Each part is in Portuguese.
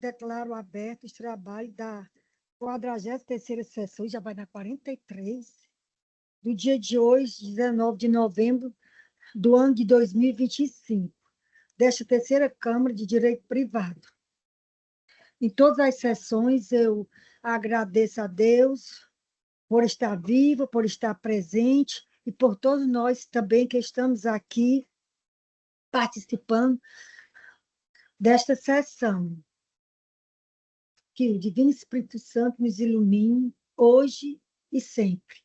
declaro aberto os trabalhos da 43ª sessão, já vai na 43, do dia de hoje, 19 de novembro do ano de 2025, desta terceira Câmara de Direito Privado. Em todas as sessões, eu agradeço a Deus por estar vivo, por estar presente e por todos nós também que estamos aqui participando desta sessão. Que o Divino Espírito Santo nos ilumine hoje e sempre.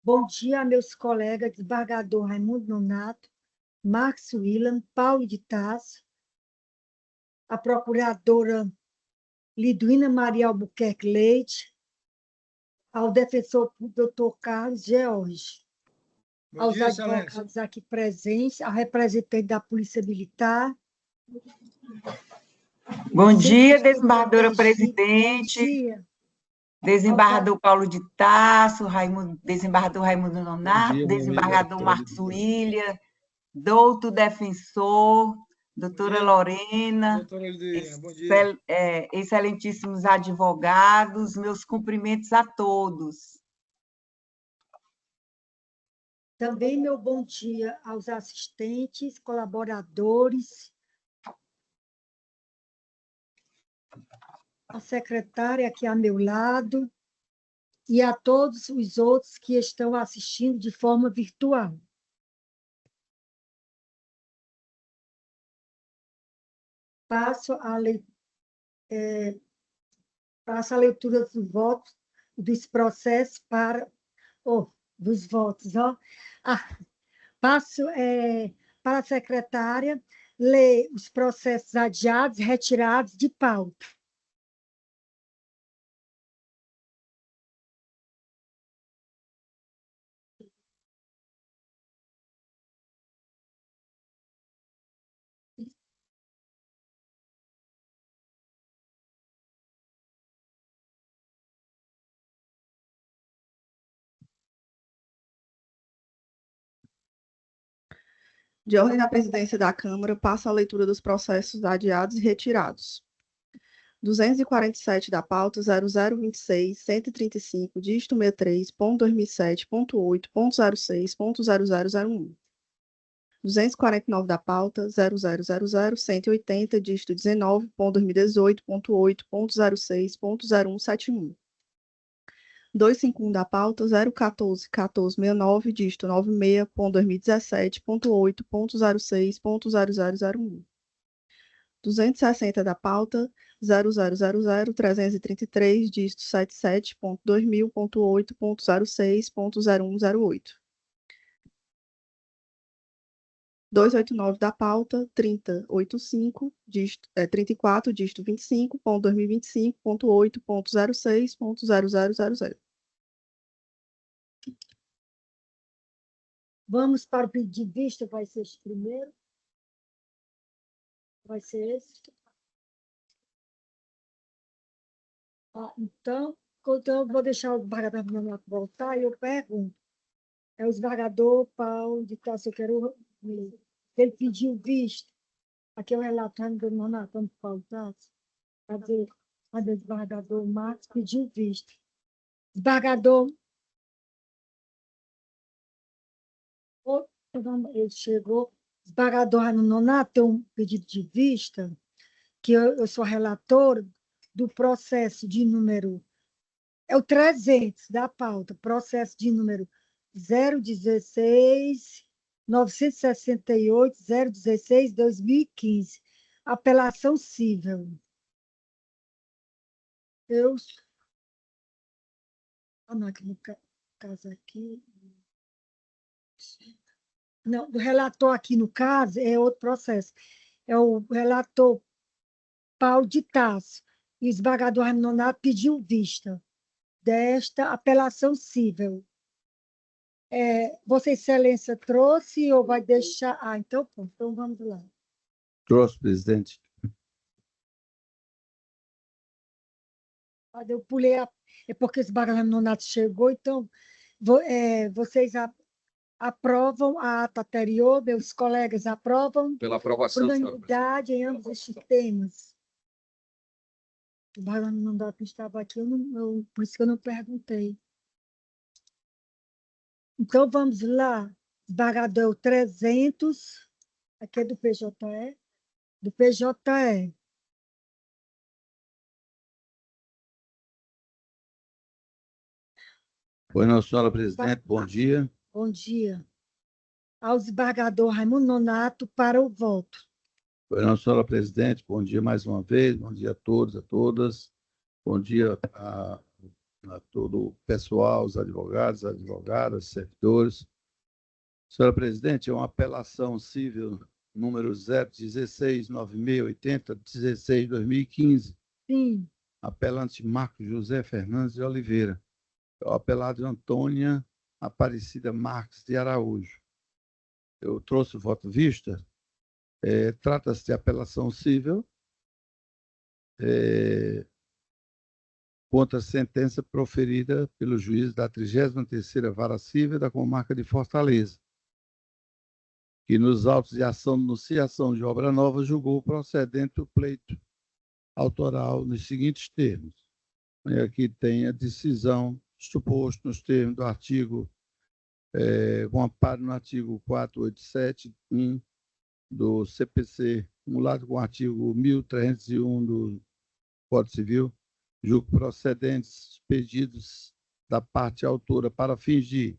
Bom dia a meus colegas, desembargador Raimundo Nonato, Marcos William, Paulo de Tarso, a procuradora Liduína Maria Albuquerque Leite, ao defensor doutor Carlos George, aos advogados aqui presentes, ao representante da Polícia Militar. Bom dia, desembargadora presidente. Bom dia. Desembargador Paulo de Tarso, desembargador Raimundo Nonato, desembargador Marcos William, doutor defensor, doutora Lorena, excelentíssimos advogados, meus cumprimentos a todos. Também meu bom dia aos assistentes, colaboradores, a secretária aqui ao meu lado e a todos os outros que estão assistindo de forma virtual. Passo a leitura dos votos, dos processos dos votos. Passo para a secretária ler os processos adiados e retirados de pauta. De ordem da presidência da Câmara, passo a leitura dos processos adiados e retirados. 247 da pauta 0026, 135, dígito 63.2007.8.06.0001. 249 da pauta 0000, 180, dígito 19.2018.8.06.0171. 251 da pauta 014.1469, dígito 96.2017.8.06.0001. 260 da pauta 0000.333, dígito 77.2000.8.06.0108. 289 da pauta 3085, 34, dígito 25.2025.8.06.0000. Vamos para o pedido de vista, vai ser esse primeiro. Vai ser esse. Então, eu vou deixar o desembargador voltar e eu pergunto. É o desembargador Paulo de Tarso, eu quero ler. Ele pediu visto. Aqui é o relatório do Nonato Paulo de Tarso. Cadê? O desembargador Marcos pediu visto. Desembargador. Ele chegou. Desembargador Nonato tem um pedido de vista, que eu sou relatora do processo de número. É o 300 da pauta, processo de número 016-968-016-2015, apelação cível. Não, aqui no caso aqui. Não, o relator aqui no caso é outro processo. É o relator Paulo de Tarso. E o desembargador Raimundo Nonato pediu vista desta apelação cível. Vossa Excelência trouxe ou vai deixar? Então, pronto, então vamos lá. Trouxe, presidente. Eu pulei, é porque o desembargador Nonato chegou, então vocês aprovam a ata anterior, meus colegas aprovam? Pela aprovação, unanimidade em ambos estes temas. O mandato estava aqui, por isso que eu não perguntei. Então, vamos lá. Desembargador 300, aqui é do PJE. Do PJE. Pois não, senhora presidente, bom dia. Bom dia. Ao desembargador Raimundo Nonato para o voto. Pois não, senhora presidente, bom dia mais uma vez, bom dia a todos, a todas. Bom dia a todo o pessoal, os advogados, advogadas, servidores. Senhora presidente, é uma apelação civil número 0169680-16-2015. Sim. Apelante Marcos José Fernandes de Oliveira. O apelado Antônia Aparecida Marques de Araújo. Eu trouxe o voto vista. Trata-se de apelação cível contra a sentença proferida pelo juiz da 33ª Vara Cível da Comarca de Fortaleza, que nos autos de ação de denunciação de obra nova julgou procedente o pleito autoral nos seguintes termos. Aqui tem a decisão suposto nos termos do artigo, com amparo no artigo 487.1 do CPC, acumulado com o artigo 1301 do Código Civil, julgo procedentes pedidos da parte autora para fins de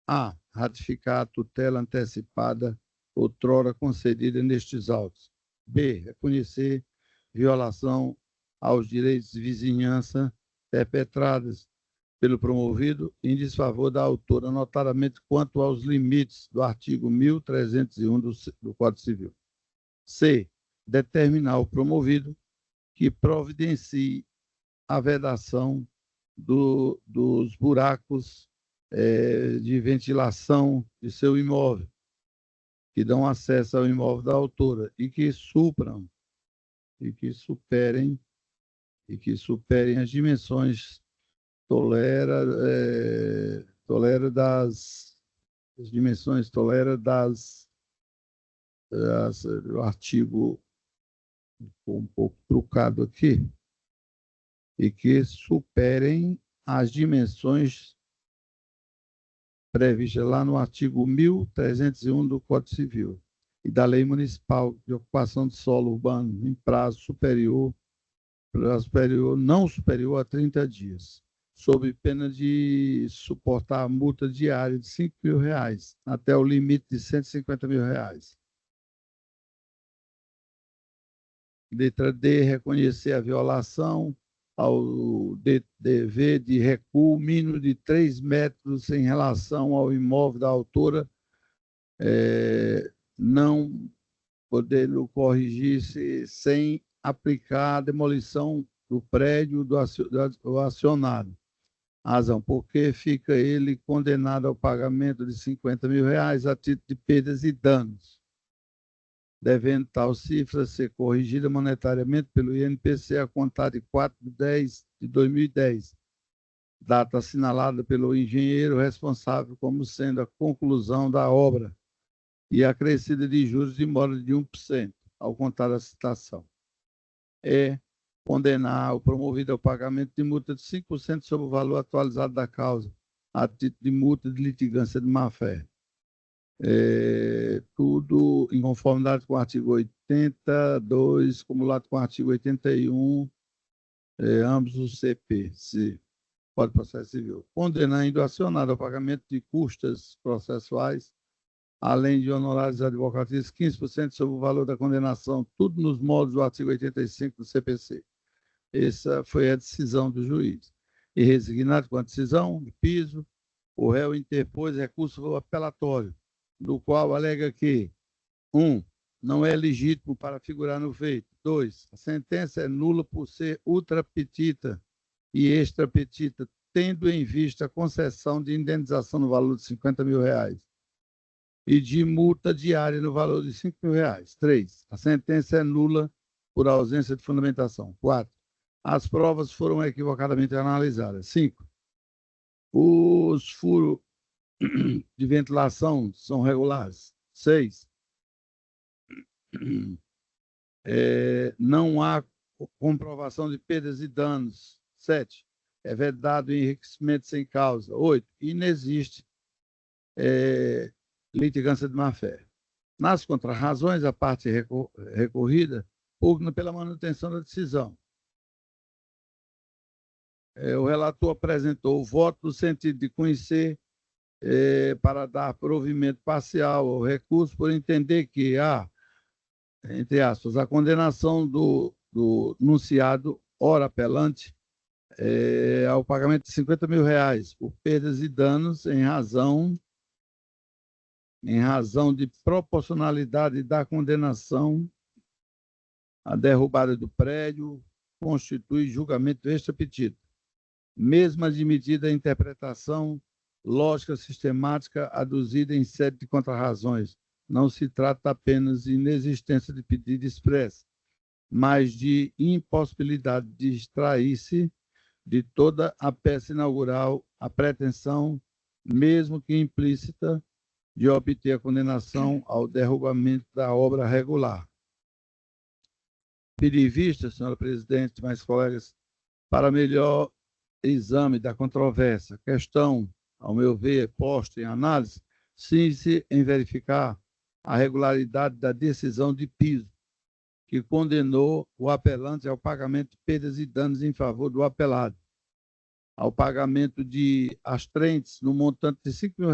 a. ratificar a tutela antecipada outrora concedida nestes autos, b. reconhecer violação aos direitos de vizinhança perpetradas pelo promovido em desfavor da autora, notadamente quanto aos limites do artigo 1301 do Código Civil. C. Determinar o promovido que providencie a vedação dos buracos de ventilação de seu imóvel, que dão acesso ao imóvel da autora e que superem as dimensões o artigo um pouco trucado aqui, e que superem as dimensões previstas lá no artigo 1301 do Código Civil e da Lei Municipal de Ocupação de Solo Urbano em prazo não superior a 30 dias, sob pena de suportar a multa diária de R$ 5.000 até o limite de R$ 150.000. Letra D, reconhecer a violação ao dever de recuo mínimo de 3 metros em relação ao imóvel da autora, não podendo corrigir-se sem aplicar a demolição do prédio do acionado. Razão, porque fica ele condenado ao pagamento de R$ 50.000 a título de perdas e danos, devendo tal cifra ser corrigida monetariamente pelo INPC a contar de 4/10/2010, data assinalada pelo engenheiro responsável como sendo a conclusão da obra, e acrescida de juros de mora de 1%, ao contar da citação. Condenar o promovido ao pagamento de multa de 5% sobre o valor atualizado da causa, a título de multa de litigância de má-fé. Tudo em conformidade com o artigo 82, cumulado com o artigo 81, ambos os CP, Código de Processo Civil. Condenar ainda o acionado ao pagamento de custas processuais, além de honorários advocatícios, 15% sobre o valor da condenação, tudo nos moldes do artigo 85 do CPC. Essa foi a decisão do juiz. E resignado com a decisão de piso, o réu interpôs recurso apelatório, do qual alega que 1. Não é legítimo para figurar no feito. 2. A sentença é nula por ser ultra petita e extra petita, tendo em vista a concessão de indenização no valor de R$ 50.000 e de multa diária no valor de R$ 5.000. 3. A sentença é nula por ausência de fundamentação. 4. As provas foram equivocadamente analisadas. 5. Os furos de ventilação são regulares. 6. Não há comprovação de perdas e danos. 7. É vedado o enriquecimento sem causa. 8. Inexiste litigância de má-fé. Nas contrarrazões, a parte recorrida pugna pela manutenção da decisão. O relator apresentou o voto no sentido de conhecer para dar provimento parcial ao recurso, por entender que entre aspas, a condenação do nunciado, ora apelante, ao pagamento de R$50 mil por perdas e danos em razão de proporcionalidade da condenação à derrubada do prédio, constitui julgamento extra-petita. Mesmo admitida a interpretação lógica sistemática aduzida em sede de contrarrazões, não se trata apenas de inexistência de pedido expresso, mas de impossibilidade de extrair-se de toda a peça inaugural a pretensão, mesmo que implícita, de obter a condenação ao derrubamento da obra regular. Pedi vista, senhora presidente, mais colegas, para melhor exame da controvérsia. Questão, ao meu ver, posta em análise, sim-se em verificar a regularidade da decisão de piso, que condenou o apelante ao pagamento de perdas e danos em favor do apelado, ao pagamento de astrentes no montante de R$5 mil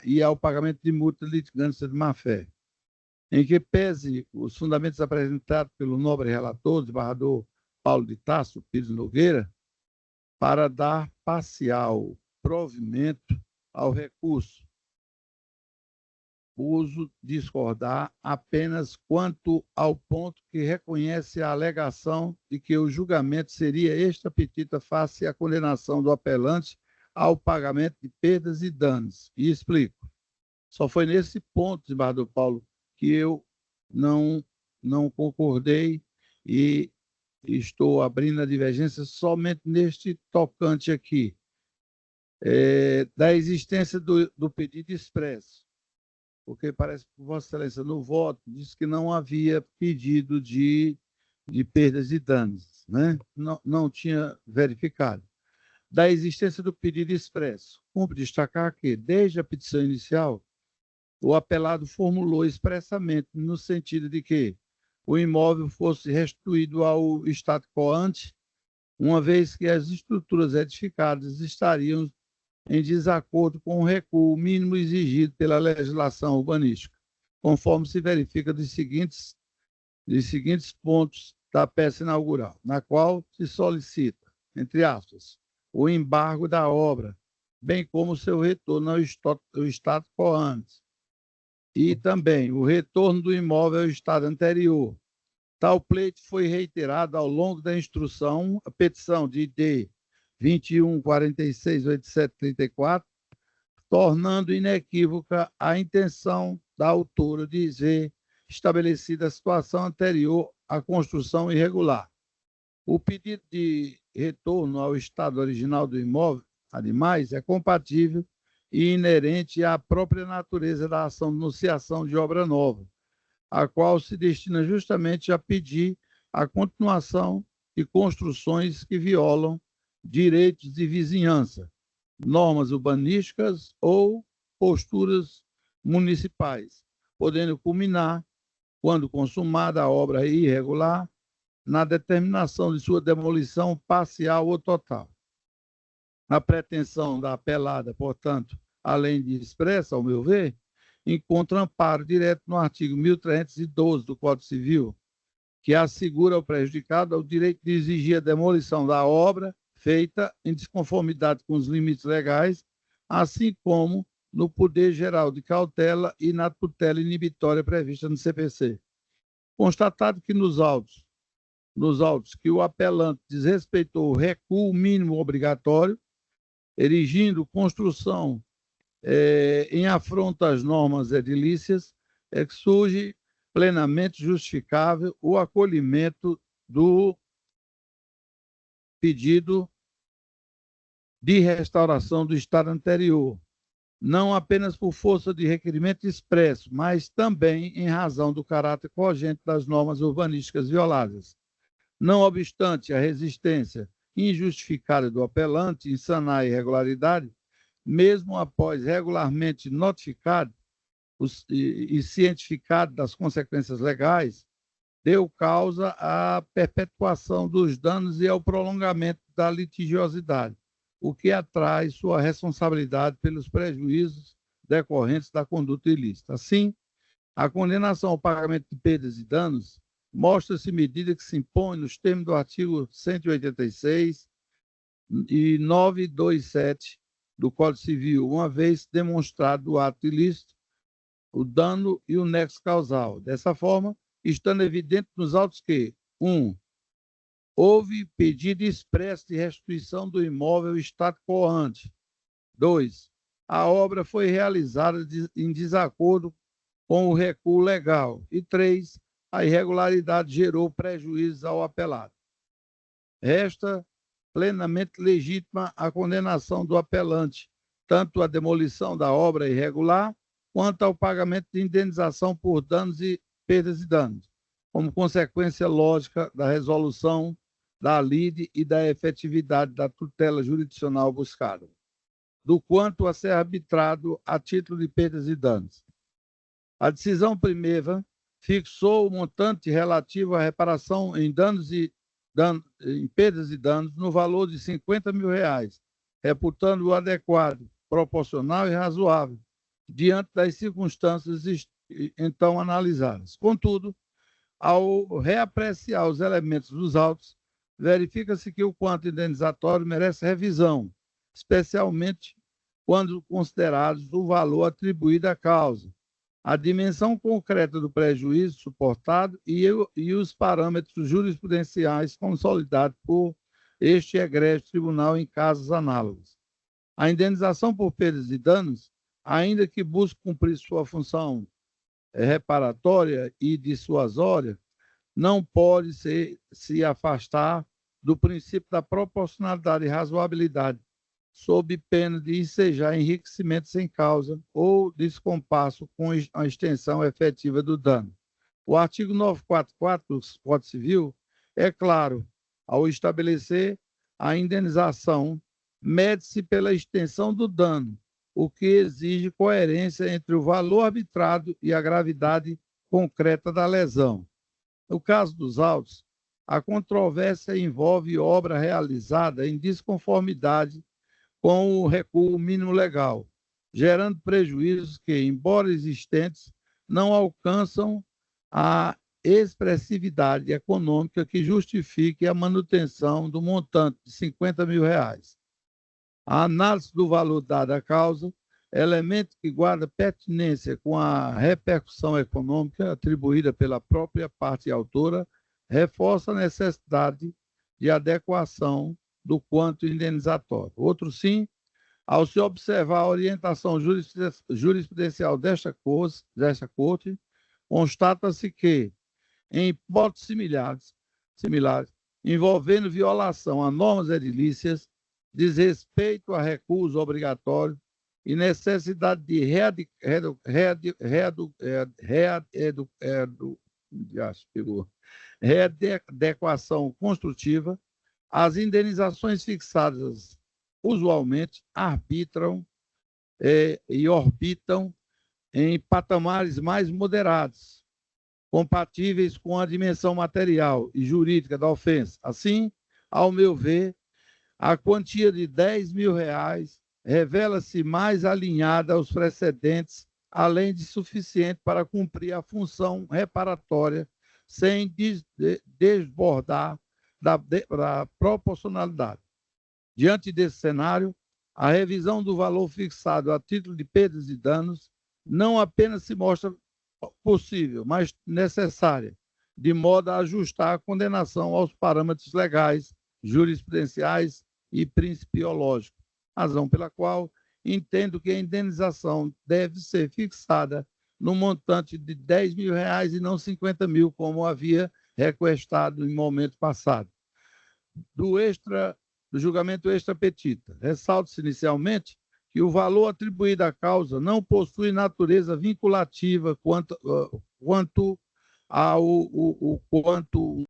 e ao pagamento de multa de litigância de má-fé, em que pese os fundamentos apresentados pelo nobre relator, desembargador Paulo de Tarso Pires Nogueira, para dar parcial provimento ao recurso. Uso discordar apenas quanto ao ponto que reconhece a alegação de que o julgamento seria extra-petita face à condenação do apelante ao pagamento de perdas e danos. E explico. Só foi nesse ponto, desembargador Paulo, que eu não concordei e estou abrindo a divergência somente neste tocante aqui, da existência do pedido expresso. Porque parece que Vossa Excelência, no voto, disse que não havia pedido de perdas e danos, né? Não tinha verificado. Da existência do pedido expresso, cumpre destacar que, desde a petição inicial, o apelado formulou expressamente no sentido de que o imóvel fosse restituído ao status quo ante, uma vez que as estruturas edificadas estariam em desacordo com o recuo mínimo exigido pela legislação urbanística, conforme se verifica dos seguintes pontos da peça inaugural, na qual se solicita, entre aspas, o embargo da obra, bem como seu retorno ao status quo ante, e também o retorno do imóvel ao estado anterior. Tal pleito foi reiterado ao longo da instrução, a petição de ID 21.46.87.34, tornando inequívoca a intenção da autora de ver estabelecida a situação anterior à construção irregular. O pedido de retorno ao estado original do imóvel, ademais, é compatível e inerente à própria natureza da ação de enunciação de obra nova, a qual se destina justamente a pedir a continuação de construções que violam direitos de vizinhança, normas urbanísticas ou posturas municipais, podendo culminar, quando consumada a obra irregular, na determinação de sua demolição parcial ou total. A pretensão da apelada, portanto, além de expressa, ao meu ver, encontra amparo direto no artigo 1312 do Código Civil, que assegura ao prejudicado o direito de exigir a demolição da obra feita em desconformidade com os limites legais, assim como no poder geral de cautela e na tutela inibitória prevista no CPC. Constatado que nos autos que o apelante desrespeitou o recuo mínimo obrigatório, erigindo construção em afronta às normas edilícias, é que surge plenamente justificável o acolhimento do pedido de restauração do estado anterior, não apenas por força de requerimento expresso, mas também em razão do caráter cogente das normas urbanísticas violadas. Não obstante a resistência injustificada do apelante em sanar a irregularidade, mesmo após regularmente notificado e cientificado das consequências legais, deu causa à perpetuação dos danos e ao prolongamento da litigiosidade, o que atrai sua responsabilidade pelos prejuízos decorrentes da conduta ilícita. Assim, a condenação ao pagamento de perdas e danos mostra-se medida que se impõe nos termos do artigo 186 e 927 do Código Civil, uma vez demonstrado o ato ilícito, o dano e o nexo causal. Dessa forma, estando evidente nos autos que 1. Houve pedido expresso de restituição do imóvel estado coante. 2. A obra foi realizada em desacordo com o recuo legal. E 3. A irregularidade gerou prejuízos ao apelado. Resta plenamente legítima a condenação do apelante, tanto à demolição da obra irregular, quanto ao pagamento de indenização por danos e perdas e danos, como consequência lógica da resolução da lide e da efetividade da tutela jurisdicional buscada, do quanto a ser arbitrado a título de perdas e danos. A decisão primeira fixou o montante relativo à reparação em danos em perdas e danos no valor de R$50 mil, reputando-o adequado, proporcional e razoável, diante das circunstâncias então analisadas. Contudo, ao reapreciar os elementos dos autos, verifica-se que o quanto indenizatório merece revisão, especialmente quando considerados o valor atribuído à causa, a dimensão concreta do prejuízo suportado e os parâmetros jurisprudenciais consolidados por este egrégio tribunal em casos análogos. A indenização por perdas e danos, ainda que busque cumprir sua função reparatória e dissuasória, não pode se afastar do princípio da proporcionalidade e razoabilidade, sob pena de ensejar enriquecimento sem causa ou descompasso com a extensão efetiva do dano. O artigo 944 do Código Civil é claro ao estabelecer a indenização mede-se pela extensão do dano, o que exige coerência entre o valor arbitrado e a gravidade concreta da lesão. No caso dos autos, a controvérsia envolve obra realizada em desconformidade com o recuo mínimo legal, gerando prejuízos que, embora existentes, não alcançam a expressividade econômica que justifique a manutenção do montante de R$50 mil. A análise do valor dado à causa, elemento que guarda pertinência com a repercussão econômica atribuída pela própria parte autora, reforça a necessidade de adequação do quanto indenizatório. Outro sim, ao se observar a orientação jurisprudencial desta Corte, constata-se que, em hipóteses similares, envolvendo violação a normas edilícias, desrespeito a recurso obrigatório e necessidade de readequação construtiva, as indenizações fixadas usualmente arbitram e orbitam em patamares mais moderados, compatíveis com a dimensão material e jurídica da ofensa. Assim, ao meu ver, a quantia de R$10 mil revela-se mais alinhada aos precedentes, além de suficiente para cumprir a função reparatória, sem desbordar da proporcionalidade. Diante desse cenário, a revisão do valor fixado a título de perdas e danos não apenas se mostra possível, mas necessária, de modo a ajustar a condenação aos parâmetros legais, jurisprudenciais e principiológicos, razão pela qual entendo que a indenização deve ser fixada no montante de R$10 mil e não R$50 mil, como havia requestado em momento passado. Do julgamento extra petita, ressalta-se inicialmente que o valor atribuído à causa não possui natureza vinculativa quanto o quanto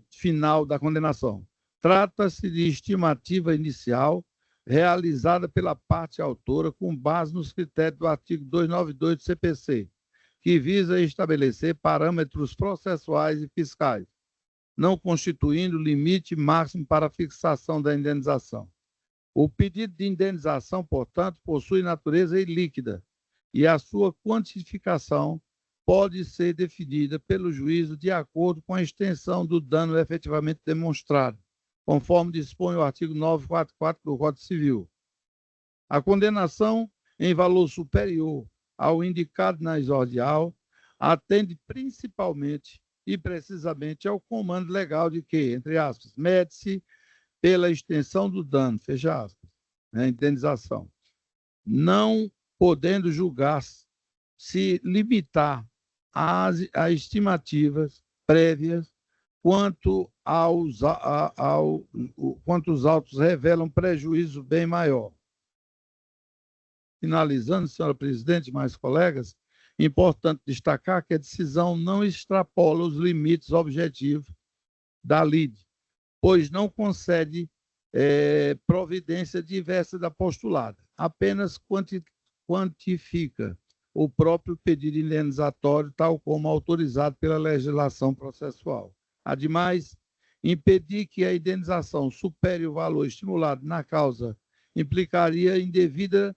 final da condenação. Trata-se de estimativa inicial realizada pela parte autora com base nos critérios do artigo 292 do CPC, que visa estabelecer parâmetros processuais e fiscais, não constituindo limite máximo para a fixação da indenização. O pedido de indenização, portanto, possui natureza ilíquida e a sua quantificação pode ser definida pelo juízo de acordo com a extensão do dano efetivamente demonstrado, conforme dispõe o artigo 944 do Código Civil. A condenação em valor superior ao indicado na exordial atende principalmente e precisamente ao comando legal de que, entre aspas, mede-se pela extensão do dano, fecha aspas, né, indenização, não podendo julgar-se limitar a estimativas prévias quanto os autos revelam prejuízo bem maior. Finalizando, senhora presidente e mais colegas, é importante destacar que a decisão não extrapola os limites objetivos da lide, pois não concede providência diversa da postulada, apenas quantifica o próprio pedido indenizatório, tal como autorizado pela legislação processual. Ademais, impedir que a indenização supere o valor estimulado na causa implicaria indevida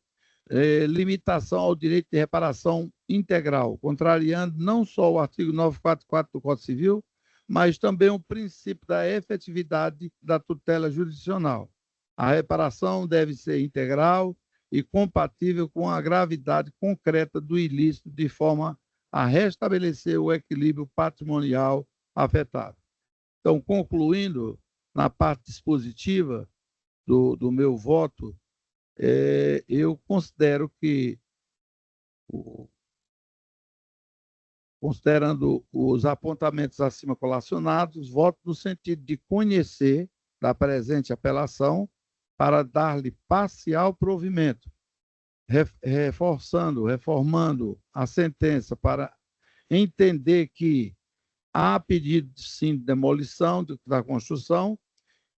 limitação ao direito de reparação integral, contrariando não só o artigo 944 do Código Civil, mas também o princípio da efetividade da tutela jurisdicional. A reparação deve ser integral e compatível com a gravidade concreta do ilícito, de forma a restabelecer o equilíbrio patrimonial afetado. Então, concluindo, na parte dispositiva do meu voto, eu considero que, considerando os apontamentos acima colacionados, voto no sentido de conhecer da presente apelação para dar-lhe parcial provimento, reformando a sentença para entender que há pedido sim de demolição da construção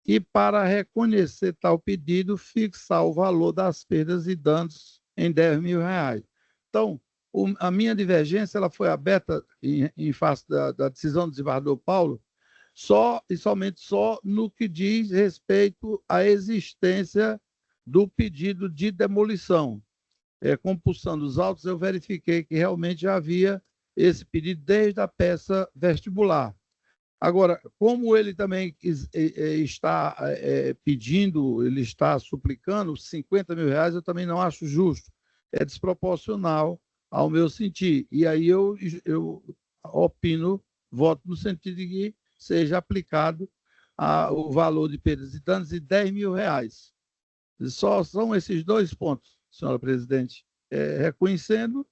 e, para reconhecer tal pedido, fixar o valor das perdas e danos em R$ 10.000. Então, a minha divergência ela foi aberta em face da decisão do desembargador Paulo só e somente no que diz respeito à existência do pedido de demolição. Compulsando os autos, eu verifiquei que realmente já havia esse pedido desde a peça vestibular. Agora, como ele também está pedindo, ele está suplicando R$ 50.000, eu também não acho justo. É desproporcional ao meu sentir. E aí eu opino, voto no sentido de que seja aplicado o valor de perdas e danos de R$ 10.000. Só são esses dois pontos, senhora presidente. Reconhecendo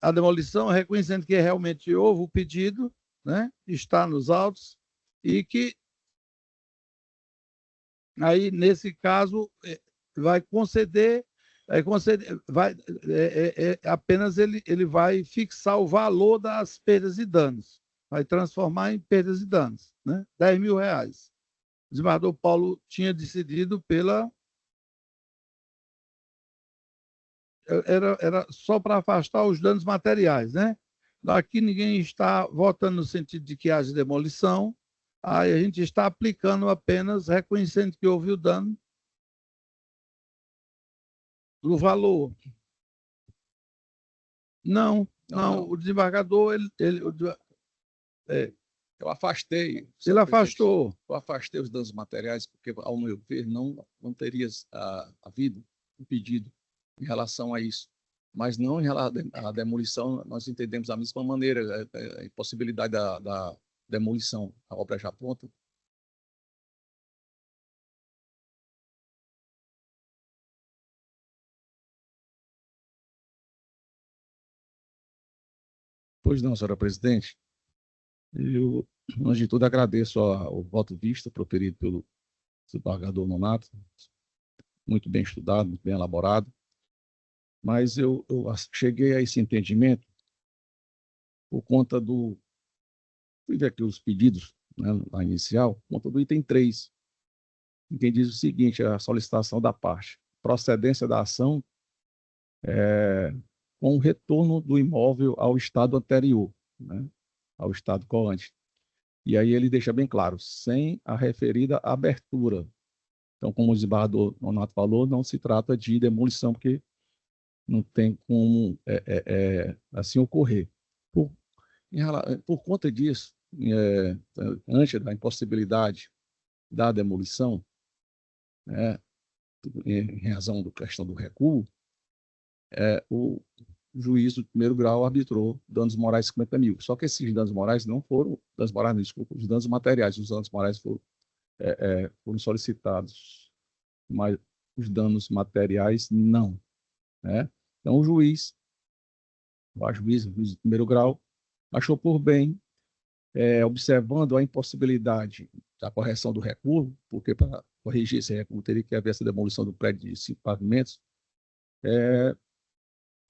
a demolição, reconhecendo que realmente houve o pedido, né? Está nos autos, e que aí, nesse caso, vai conceder, apenas ele vai fixar o valor das perdas e danos, vai transformar em perdas e danos, né? R$ 10.000. O desembargador Paulo tinha decidido era só para afastar os danos materiais, né? Aqui ninguém está votando no sentido de que haja demolição, aí a gente está aplicando apenas, reconhecendo que houve o dano do valor. Não, o desembargador, eu afastei. Ele afastou. Eu afastei os danos materiais, porque, ao meu ver, não teria havido um pedido em relação a isso. Mas não em relação à demolição, nós entendemos da mesma maneira, a impossibilidade da demolição, a obra já pronta. Pois não, senhora presidente. Eu, antes de tudo, agradeço o voto vista proferido pelo desembargador Nonato, muito bem estudado, muito bem elaborado. Mas eu cheguei a esse entendimento por conta do... Fui ver aqui os pedidos, né, na inicial, por conta do item 3, em que diz o seguinte, a solicitação da parte, procedência da ação com o retorno do imóvel ao estado anterior, né, ao estado corrente. E aí ele deixa bem claro, sem a referida abertura. Então, como o desembargador Nonato falou, não se trata de demolição, porque não tem como assim ocorrer. Por conta disso, antes da impossibilidade da demolição, né, em razão da questão do recuo, o juiz do primeiro grau arbitrou danos morais 50 mil. Só que esses danos morais não foram, danos morais, não, desculpa, os danos materiais. Os danos morais foram solicitados, mas os danos materiais não, né? Então o juiz do primeiro grau, achou por bem, observando a impossibilidade da correção do recuo, porque para corrigir esse recuo teria que haver essa demolição do prédio de 5 pavimentos,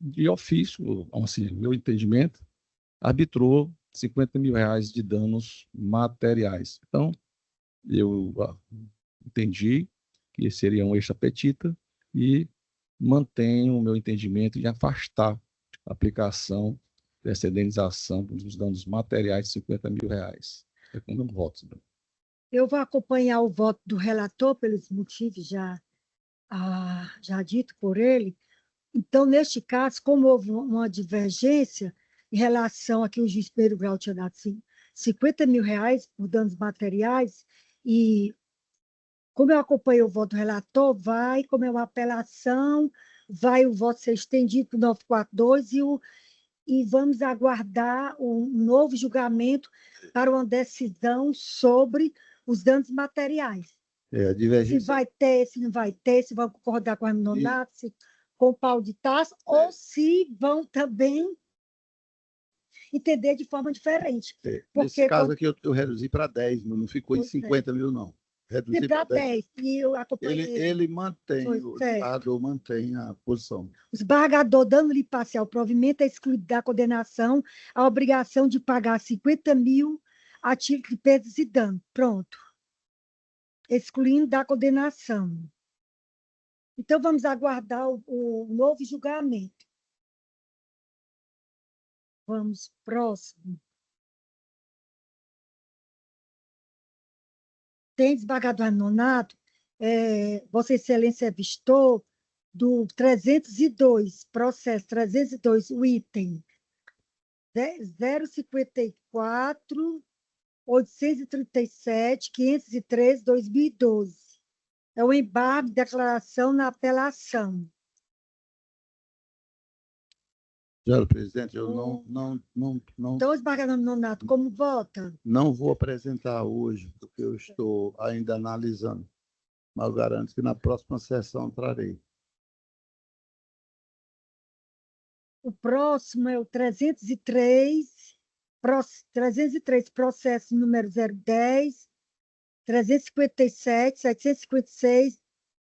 de ofício, assim, meu entendimento, arbitrou 50 mil reais de danos materiais. Então, eu entendi que seria um extra petita e mantenho o meu entendimento de afastar a aplicação dessa indenização dos danos materiais de 50 mil reais. É como eu voto. Eu vou acompanhar o voto do relator pelos motivos já dito por ele. Então, neste caso, como houve uma divergência em relação a que o juiz primeiro grau tinha dado 50 mil reais por danos materiais, e como eu acompanhei o voto do relator, como é uma apelação, vai o voto ser estendido para o 942 e vamos aguardar um novo julgamento para uma decisão sobre os danos materiais. A divergência... Se vai ter, se não vai ter, se vão concordar com a Nonato, com o Paulo de Tarso, ou se vão também entender de forma diferente. Nesse caso aqui, eu reduzi para 10 mil, não ficou em 50 mil, não. Reduzi para 10. E eu acompanhei. Ele mantém, o desembargador mantém a posição. O desembargador, dando-lhe parcial provimento, é excluído da condenação a obrigação de pagar 50 mil a título de perdas e danos. Pronto. Excluindo da condenação. Então, vamos aguardar o novo julgamento. Vamos, próximo. Tem desembargador Nonato, Vossa Excelência avistou do 302, processo 302, o item 054, 837, 513, 2012. É o embargo de declaração na apelação. Senhor presidente, eu não. Então, desembargador Nonato, como vota? Não vou apresentar hoje, porque eu estou ainda analisando. Mas eu garanto que na próxima sessão trarei. O próximo é o 303, processo número 010, 357, 756,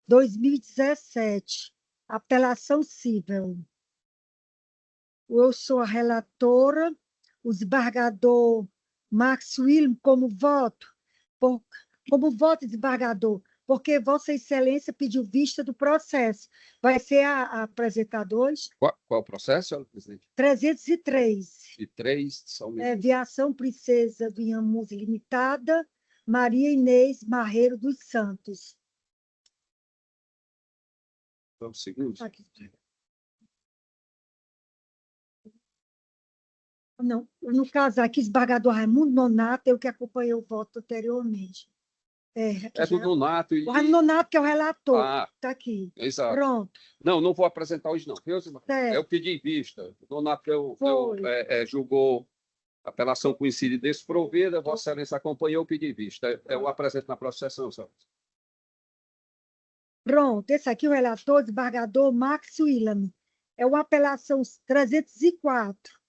2017. Apelação cível. Eu sou a relatora, o desembargador Marcos William, como voto, desembargador, porque Vossa Excelência pediu vista do processo. Vai ser a apresentar hoje? Qual o processo, senhora presidente? 303. De 3, são Viação Princesa do Inhamus Limitada, Maria Inês Marreiro dos Santos. Vamos segundo. Aqui. Não, no caso aqui, desembargador Raimundo Nonato, eu que acompanhei o voto anteriormente. Do Nonato. O Raimundo Nonato, que é o relator, está aqui. Exato. Pronto. Não vou apresentar hoje, não. Eu pedi vista. O Nonato julgou a apelação conhecida e desprovida, Vossa Excelência acompanhou, eu pedi vista. Eu apresento na próxima sessão, senhor. Pronto, esse aqui é o relator, desembargador Max William. É uma apelação 304.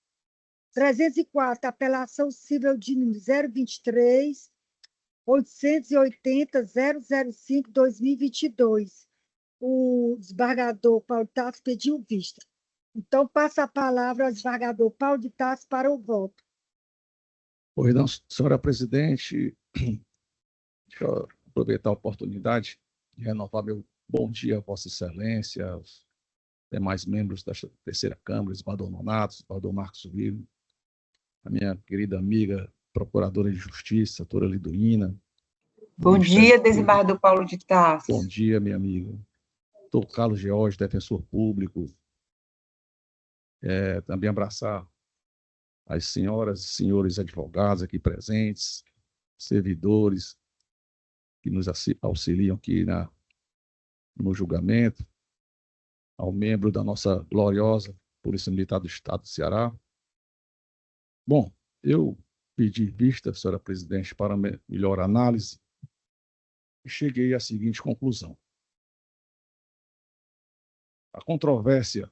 304, apelação cível de número 023, 880, 005, 2022. O desembargador Paulo Tarso pediu vista. Então, passa a palavra ao desembargador Paulo de Tarso para o voto. Pois não, senhora presidente, deixa eu aproveitar a oportunidade de renovar meu bom dia a Vossa Excelência, aos demais membros da terceira Câmara, Esbador Nonato, Esbador Marcos William, a minha querida amiga procuradora de Justiça, doutora Liduína. Bom dia, desembargador Paulo de Tarso. Bom dia, minha amiga. Doutor Carlos George, defensor público. Também abraçar as senhoras e senhores advogados aqui presentes, servidores que nos auxiliam aqui no julgamento, ao membro da nossa gloriosa Polícia Militar do Estado do Ceará. Bom, eu pedi vista, senhora presidente, para melhor análise e cheguei à seguinte conclusão. A controvérsia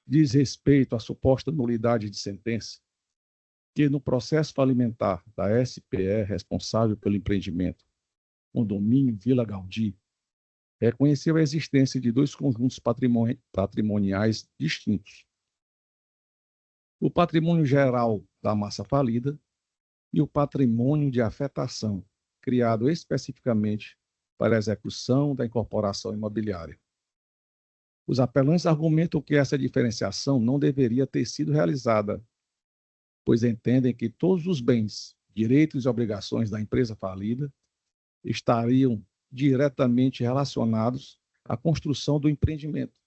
diz respeito à suposta nulidade de sentença que, no processo falimentar da SPE responsável pelo empreendimento Condomínio Vila Gaudí, reconheceu a existência de dois conjuntos patrimoniais distintos. O patrimônio geral da massa falida e o patrimônio de afetação, criado especificamente para a execução da incorporação imobiliária. Os apelantes argumentam que essa diferenciação não deveria ter sido realizada, pois entendem que todos os bens, direitos e obrigações da empresa falida estariam diretamente relacionados à construção do empreendimento,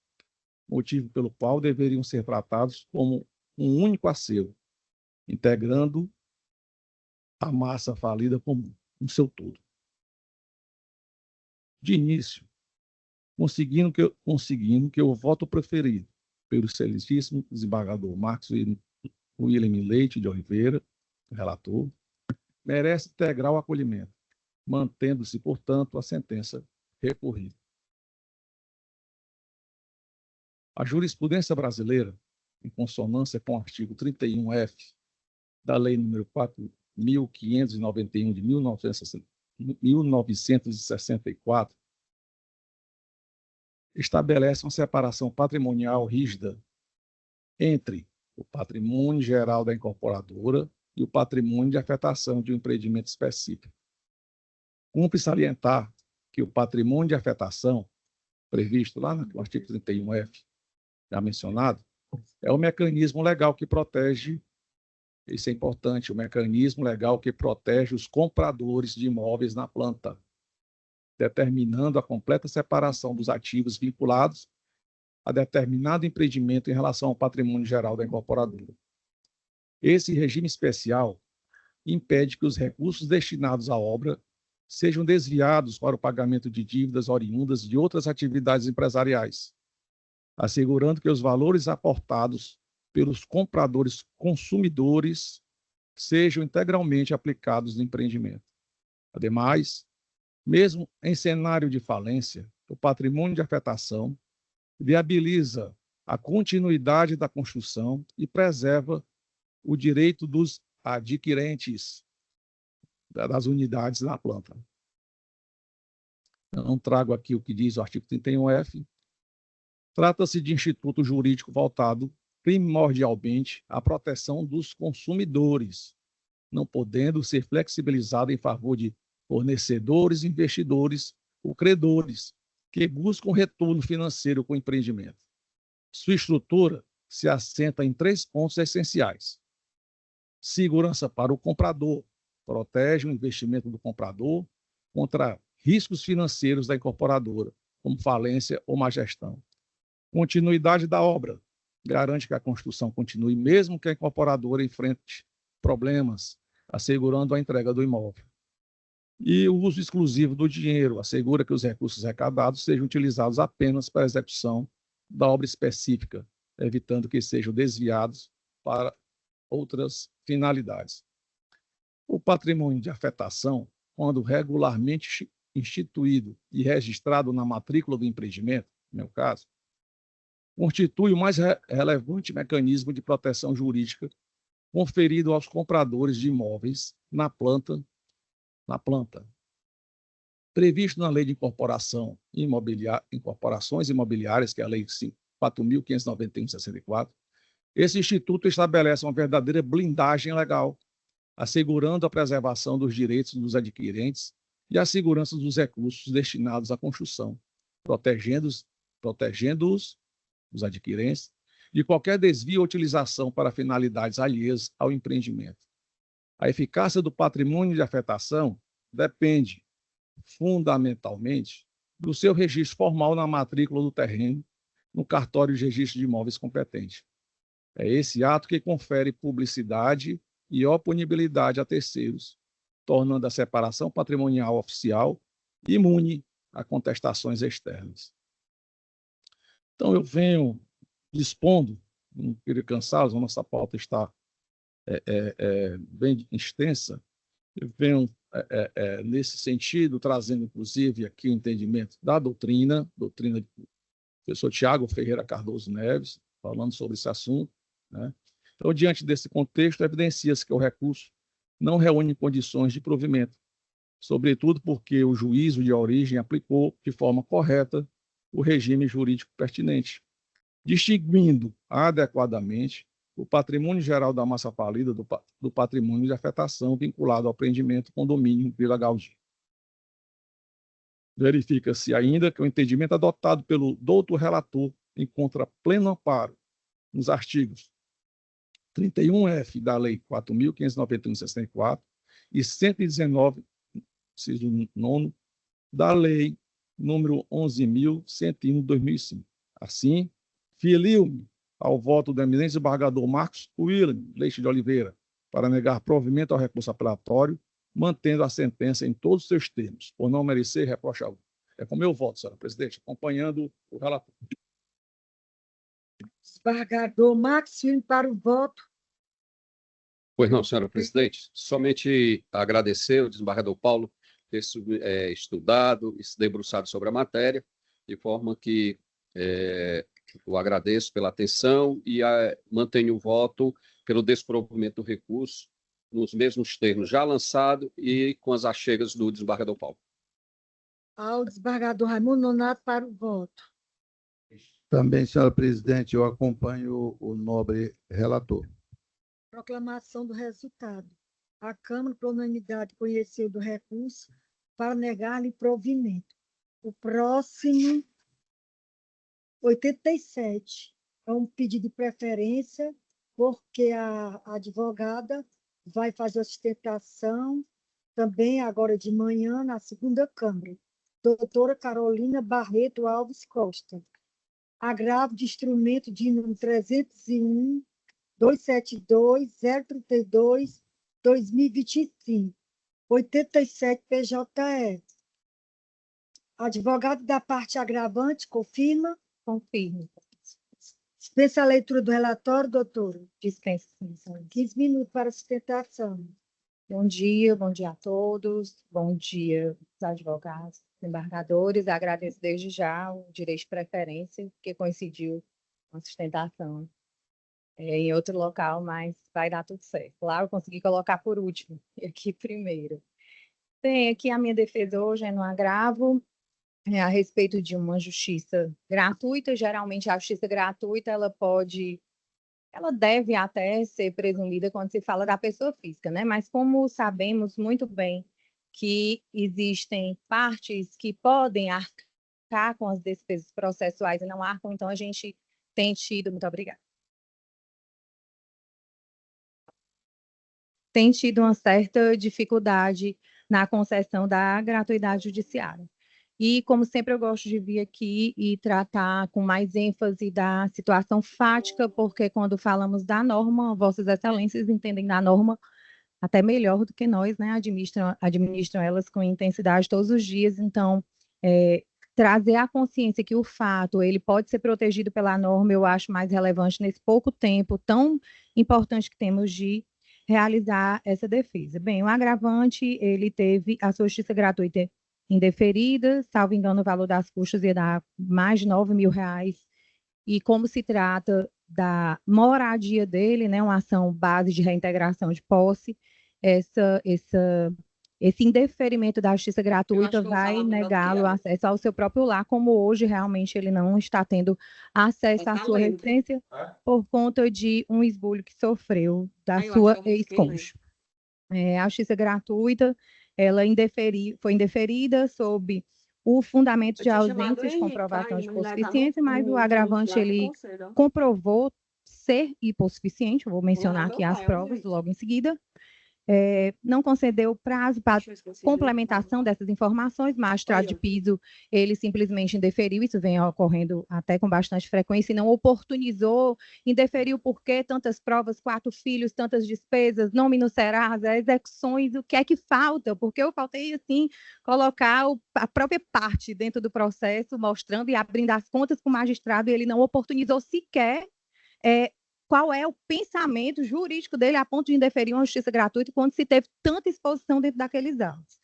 motivo pelo qual deveriam ser tratados como um único acervo, integrando a massa falida como um seu todo. De início, conseguindo que o voto preferido pelo excelentíssimo desembargador Marcos William Leite de Oliveira, relator, merece integral acolhimento, mantendo-se, portanto, a sentença recorrida. A jurisprudência brasileira, em consonância com o artigo 31F da Lei nº 4.591 de 1964, estabelece uma separação patrimonial rígida entre o patrimônio geral da incorporadora e o patrimônio de afetação de um empreendimento específico. Cumpre salientar que o patrimônio de afetação, previsto lá no artigo 31F, já mencionado, é o mecanismo legal que protege, isso é importante, o mecanismo legal que protege os compradores de imóveis na planta, determinando a completa separação dos ativos vinculados a determinado empreendimento em relação ao patrimônio geral da incorporadora. Esse regime especial impede que os recursos destinados à obra sejam desviados para o pagamento de dívidas oriundas de outras atividades empresariais, assegurando que os valores aportados pelos compradores consumidores sejam integralmente aplicados no empreendimento. Ademais, mesmo em cenário de falência, o patrimônio de afetação viabiliza a continuidade da construção e preserva o direito dos adquirentes das unidades na planta. Eu não trago aqui o que diz o artigo 31F. Trata-se de instituto jurídico voltado primordialmente à proteção dos consumidores, não podendo ser flexibilizado em favor de fornecedores, investidores ou credores que buscam retorno financeiro com o empreendimento. Sua estrutura se assenta em 3 pontos essenciais. Segurança para o comprador, protege o investimento do comprador contra riscos financeiros da incorporadora, como falência ou má gestão. Continuidade da obra, garante que a construção continue mesmo que a incorporadora enfrente problemas, assegurando a entrega do imóvel. E o uso exclusivo do dinheiro, assegura que os recursos arrecadados sejam utilizados apenas para a execução da obra específica, evitando que sejam desviados para outras finalidades. O patrimônio de afetação, quando regularmente instituído e registrado na matrícula do empreendimento, no meu caso, constitui o mais relevante mecanismo de proteção jurídica conferido aos compradores de imóveis na planta, previsto na Lei de Incorporações Imobiliárias, que é a Lei 4.591/64, esse instituto estabelece uma verdadeira blindagem legal, assegurando a preservação dos direitos dos adquirentes e a segurança dos recursos destinados à construção, protegendo-os, os adquirentes, de qualquer desvio ou utilização para finalidades alheias ao empreendimento. A eficácia do patrimônio de afetação depende, fundamentalmente, do seu registro formal na matrícula do terreno, no cartório de registro de imóveis competente. É esse ato que confere publicidade e oponibilidade a terceiros, tornando a separação patrimonial oficial imune a contestações externas. Então, eu venho dispondo, não queria cansá-los, a nossa pauta está bem extensa, eu venho, nesse sentido, trazendo, inclusive, aqui o entendimento da doutrina do professor Tiago Ferreira Cardoso Neves, falando sobre esse assunto, né? Então, diante desse contexto, evidencia-se que o recurso não reúne condições de provimento, sobretudo porque o juízo de origem aplicou de forma correta o regime jurídico pertinente, distinguindo adequadamente o patrimônio geral da massa falida do patrimônio de afetação vinculado ao empreendimento condomínio Vila Gaudí. Verifica-se ainda que o entendimento adotado pelo doutor relator encontra pleno amparo nos artigos 31F da Lei 4.591/64 e 119, inciso 9, da Lei número 11.101/2005. Assim, filio-me ao voto do eminente desembargador Marcos William Leite de Oliveira para negar provimento ao recurso apelatório, mantendo a sentença em todos os seus termos, por não merecer reproche algum. É com meu voto, senhora presidente, acompanhando o relator. Desembargador Marcos William para o voto. Pois não, senhora presidente. Somente agradecer ao desembargador Paulo ter estudado e se debruçado sobre a matéria, de forma que eu agradeço pela atenção e mantenho o voto pelo desprovimento do recurso, nos mesmos termos já lançado e com as achegas do desembargador Paulo. Ao desembargador Raimundo Nonato para o voto. Também, senhora presidente, eu acompanho o nobre relator. Proclamação do resultado. A Câmara, por unanimidade, conheceu do recurso para negar-lhe provimento. O próximo, 87, é um pedido de preferência, porque a advogada vai fazer a sustentação também agora de manhã na segunda Câmara. Doutora Carolina Barreto Alves Costa. Agravo de instrumento de número 301, 272, 032, 2025, 87 PJE. Advogado da parte agravante, confirma? Confirmo. Dispensa a leitura do relatório, doutora? Dispensa. 15 minutos para sustentação. Bom dia a todos. Bom dia, os advogados, desembargadores. Agradeço desde já o direito de preferência, que coincidiu com a sustentação em outro local, mas vai dar tudo certo. Lá eu consegui colocar por último, e aqui primeiro. Bem, aqui a minha defesa hoje é no agravo, a respeito de uma justiça gratuita. Geralmente a justiça gratuita, ela deve até ser presumida quando se fala da pessoa física, né? Mas como sabemos muito bem que existem partes que podem arcar com as despesas processuais e não arcam, então a gente tem tido, muito obrigada, tem tido uma certa dificuldade na concessão da gratuidade judiciária. E, como sempre, eu gosto de vir aqui e tratar com mais ênfase da situação fática, porque quando falamos da norma, Vossas Excelências entendem da norma até melhor do que nós, né? Administram elas com intensidade todos os dias. Então, trazer a consciência que o fato ele pode ser protegido pela norma, eu acho mais relevante nesse pouco tempo tão importante que temos de realizar essa defesa. Bem, o agravante, ele teve a sua justiça gratuita indeferida, salvo engano, o valor das custas ia dar mais de R$ 9.000, e como se trata da moradia dele, né, uma ação base de reintegração de posse, essa esse indeferimento da justiça gratuita vai negá-lo acesso ao seu próprio lar, como hoje realmente ele não está tendo acesso à sua residência por conta de um esbulho que sofreu da sua ex-cônjuge. A justiça gratuita, ela foi indeferida sob o fundamento de ausência de comprovação de hipossuficiência, mas o agravante ele comprovou ser hipossuficiente, eu vou mencionar aqui as provas logo em seguida. Não concedeu prazo para complementação dessas informações, o magistrado de piso, ele simplesmente indeferiu, isso vem ocorrendo até com bastante frequência, e não oportunizou, indeferiu porque tantas provas, 4 filhos, tantas despesas, nome no Serasa, execuções, o que é que falta? Porque eu faltei, assim, colocar a própria parte dentro do processo, mostrando e abrindo as contas com o magistrado, e ele não oportunizou sequer qual é o pensamento jurídico dele a ponto de indeferir uma justiça gratuita quando se teve tanta exposição dentro daqueles autos.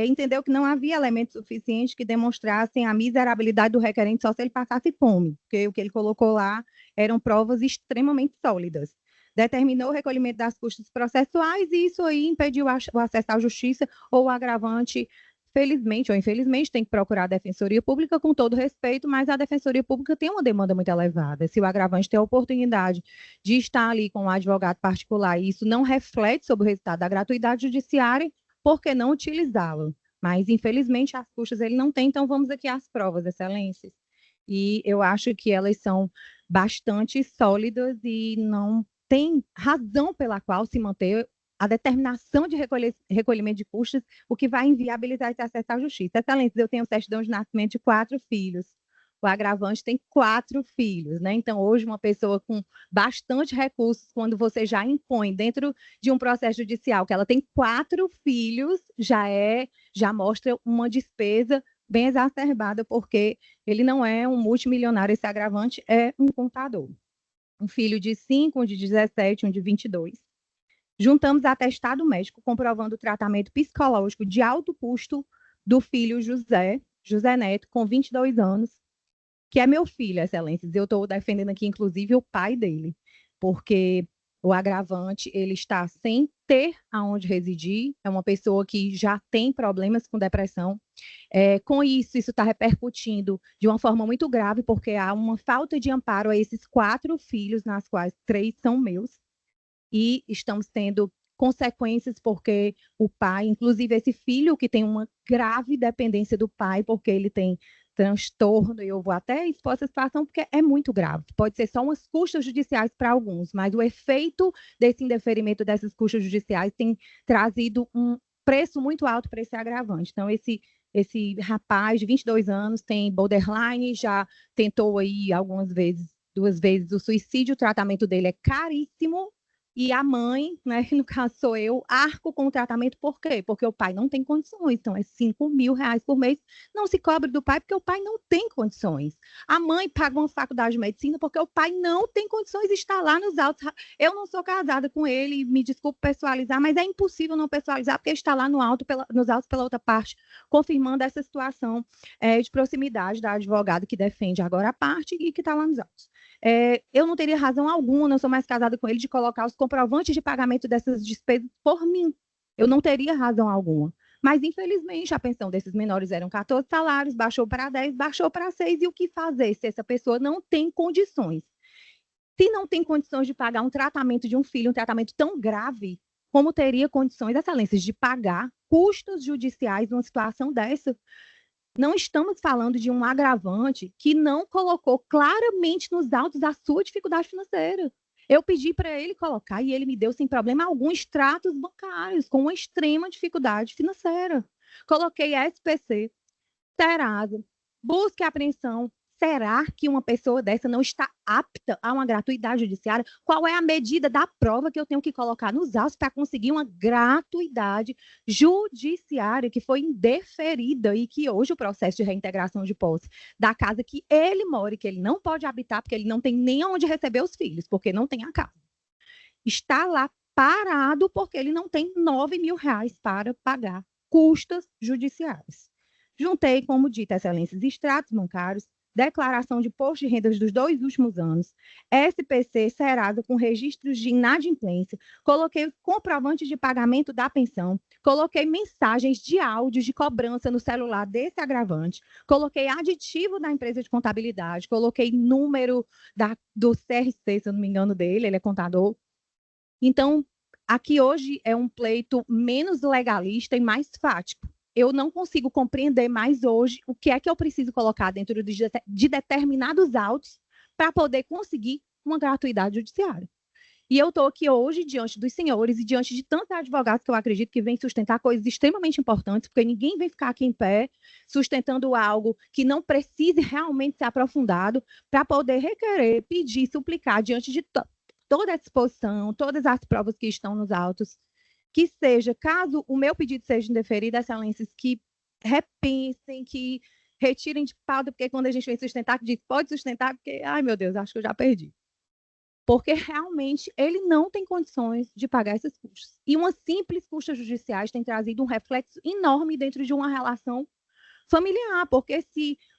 Entendeu que não havia elementos suficientes que demonstrassem a miserabilidade do requerente só se ele passasse fome, porque o que ele colocou lá eram provas extremamente sólidas. Determinou o recolhimento das custas processuais e isso aí impediu o acesso à justiça ou o agravante. Felizmente ou infelizmente, tem que procurar a Defensoria Pública com todo respeito, mas a Defensoria Pública tem uma demanda muito elevada. Se o agravante tem a oportunidade de estar ali com um advogado particular e isso não reflete sobre o resultado da gratuidade judiciária, por que não utilizá-lo? Mas, infelizmente, as custas ele não tem, então vamos aqui às provas, excelências. E eu acho que elas são bastante sólidas e não tem razão pela qual se manter a determinação de recolhimento de custos, o que vai inviabilizar esse acesso à justiça. Excelência, eu tenho certidão de nascimento de 4 filhos. O agravante tem 4 filhos, né? Então, hoje, uma pessoa com bastante recursos, quando você já impõe dentro de um processo judicial que ela tem 4 filhos, já mostra uma despesa bem exacerbada, porque ele não é um multimilionário, esse agravante é um contador. Um filho de 5, um de 17, um de 22. Juntamos atestado médico comprovando o tratamento psicológico de alto custo do filho José Neto, com 22 anos, que é meu filho, excelências. Eu estou defendendo aqui, inclusive, o pai dele, porque o agravante, ele está sem ter aonde residir, é uma pessoa que já tem problemas com depressão. Com isso está repercutindo de uma forma muito grave, porque há uma falta de amparo a esses 4 filhos, nas quais 3 são meus, e estamos tendo consequências porque o pai, inclusive esse filho que tem uma grave dependência do pai, porque ele tem transtorno, e eu vou até expor essa situação porque é muito grave. Pode ser só umas custas judiciais para alguns, mas o efeito desse indeferimento dessas custas judiciais tem trazido um preço muito alto para esse agravante. Então, esse rapaz de 22 anos tem borderline, já tentou aí algumas vezes, 2 vezes o suicídio, o tratamento dele é caríssimo, e a mãe, né, no caso sou eu, arco com o tratamento, por quê? Porque o pai não tem condições, então é R$5.000 por mês, não se cobre do pai porque o pai não tem condições. A mãe paga uma faculdade de medicina porque o pai não tem condições de estar lá nos autos. Eu não sou casada com ele, me desculpe pessoalizar, mas é impossível não pessoalizar porque está lá nos autos pela outra parte, confirmando essa situação de proximidade da advogada que defende agora a parte e que está lá nos autos. Eu não teria razão alguma, não sou mais casada com ele, de colocar os comprovantes de pagamento dessas despesas por mim. Eu não teria razão alguma. Mas, infelizmente, a pensão desses menores eram 14 salários, baixou para 10, baixou para 6, e o que fazer se essa pessoa não tem condições? Se não tem condições de pagar um tratamento de um filho, um tratamento tão grave, como teria condições, excelências, de pagar custos judiciais numa situação dessa? Não estamos falando de um agravante que não colocou claramente nos autos a sua dificuldade financeira. Eu pedi para ele colocar e ele me deu sem problema algum extratos bancários com uma extrema dificuldade financeira. Coloquei SPC, Serasa, busca e apreensão. Será que uma pessoa dessa não está apta a uma gratuidade judiciária? Qual é a medida da prova que eu tenho que colocar nos autos para conseguir uma gratuidade judiciária que foi indeferida e que hoje o processo de reintegração de posse da casa que ele mora e que ele não pode habitar porque ele não tem nem onde receber os filhos, porque não tem a casa, está lá parado porque ele não tem R$9.000 para pagar custas judiciais. Juntei, como dito, excelências, extratos bancários, declaração de imposto de rendas dos 2 últimos anos, SPC, Serasa com registros de inadimplência, coloquei comprovante de pagamento da pensão, coloquei mensagens de áudio de cobrança no celular desse agravante, coloquei aditivo da empresa de contabilidade, coloquei número do CRC, se eu não me engano dele, ele é contador. Então, aqui hoje é um pleito menos legalista e mais fático. Eu não consigo compreender mais hoje o que é que eu preciso colocar dentro de determinados autos para poder conseguir uma gratuidade judiciária. E eu estou aqui hoje diante dos senhores e diante de tantos advogados que eu acredito que vêm sustentar coisas extremamente importantes, porque ninguém vem ficar aqui em pé sustentando algo que não precise realmente ser aprofundado para poder requerer, pedir, suplicar diante de toda a exposição, todas as provas que estão nos autos, que seja, caso o meu pedido seja indeferido, excelências, que repensem, que retirem de pauta, porque quando a gente vem sustentar, que diz, pode sustentar, porque, ai meu Deus, acho que eu já perdi. Porque realmente ele não tem condições de pagar esses custos. E uma simples custas judiciais tem trazido um reflexo enorme dentro de uma relação familiar, porque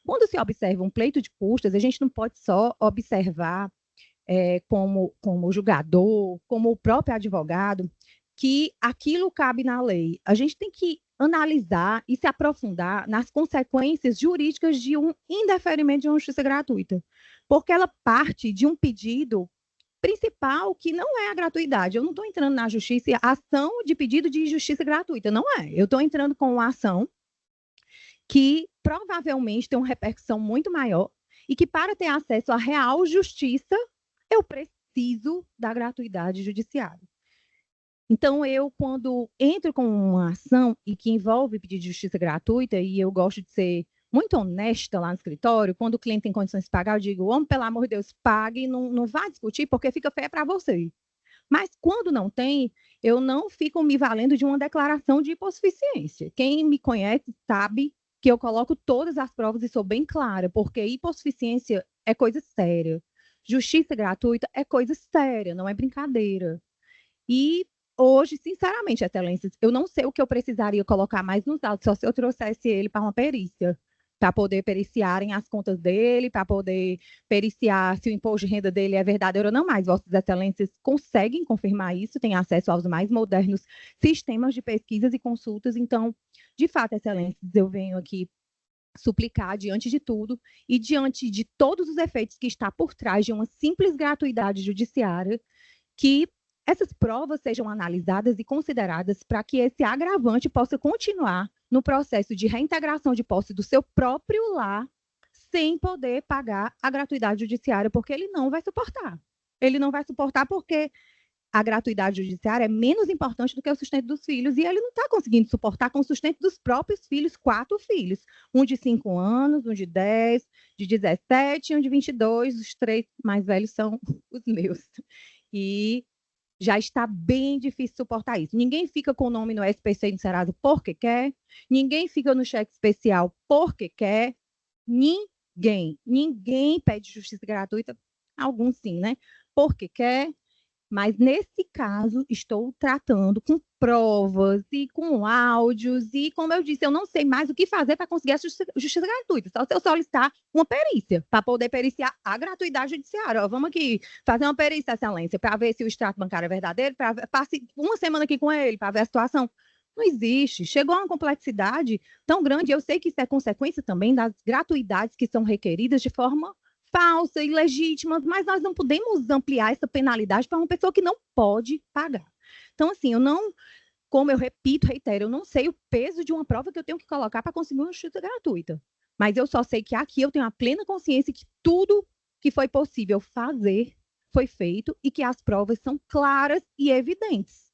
quando se observa um pleito de custas, a gente não pode só observar como julgador, como o próprio advogado, que aquilo cabe na lei. A gente tem que analisar e se aprofundar nas consequências jurídicas de um indeferimento de uma justiça gratuita, porque ela parte de um pedido principal que não é a gratuidade. Eu não estou entrando na justiça, ação de pedido de justiça gratuita, não é. Eu estou entrando com uma ação que provavelmente tem uma repercussão muito maior e que, para ter acesso à real justiça, eu preciso da gratuidade judiciária. Então, eu, quando entro com uma ação e que envolve pedido de justiça gratuita, e eu gosto de ser muito honesta lá no escritório, quando o cliente tem condições de pagar, eu digo, homem, pelo amor de Deus, pague, não vá discutir, porque fica feio para você. Mas, quando não tem, eu não fico me valendo de uma declaração de hipossuficiência. Quem me conhece sabe que eu coloco todas as provas e sou bem clara, porque hipossuficiência é coisa séria. Justiça gratuita é coisa séria, não é brincadeira. E hoje, sinceramente, excelências, eu não sei o que eu precisaria colocar mais nos autos, só se eu trouxesse ele para uma perícia, para poder periciarem as contas dele, para poder periciar se o imposto de renda dele é verdadeiro ou não, mas vossas excelências conseguem confirmar isso, têm acesso aos mais modernos sistemas de pesquisas e consultas. Então, de fato, excelências, eu venho aqui suplicar diante de tudo e diante de todos os efeitos que está por trás de uma simples gratuidade judiciária, que essas provas sejam analisadas e consideradas para que esse agravante possa continuar no processo de reintegração de posse do seu próprio lar, sem poder pagar a gratuidade judiciária, porque ele não vai suportar. Ele não vai suportar porque a gratuidade judiciária é menos importante do que o sustento dos filhos, e ele não está conseguindo suportar com o sustento dos próprios filhos, 4 filhos, um de 5 anos, um de 10, de 17 e um de 22, os 3 mais velhos são os meus. E já está bem difícil suportar isso. Ninguém fica com o nome no SPC e no Serasa porque quer, ninguém fica no cheque especial porque quer, ninguém pede justiça gratuita, alguns sim, né? Porque quer, mas nesse caso estou tratando com provas e com áudios e, como eu disse, eu não sei mais o que fazer para conseguir a justiça gratuita, só se eu solicitar uma perícia, para poder periciar a gratuidade judiciária. Ó, vamos aqui fazer uma perícia, excelência, para ver se o extrato bancário é verdadeiro, passe uma semana aqui com ele, para ver a situação. Não existe. Chegou a uma complexidade tão grande, eu sei que isso é consequência também das gratuidades que são requeridas de forma falsa, ilegítimas, mas nós não podemos ampliar essa penalidade para uma pessoa que não pode pagar. Então, assim, eu não, como eu repito, reitero, eu não sei o peso de uma prova que eu tenho que colocar para conseguir uma justiça gratuita. Mas eu só sei que aqui eu tenho a plena consciência que tudo que foi possível fazer foi feito e que as provas são claras e evidentes.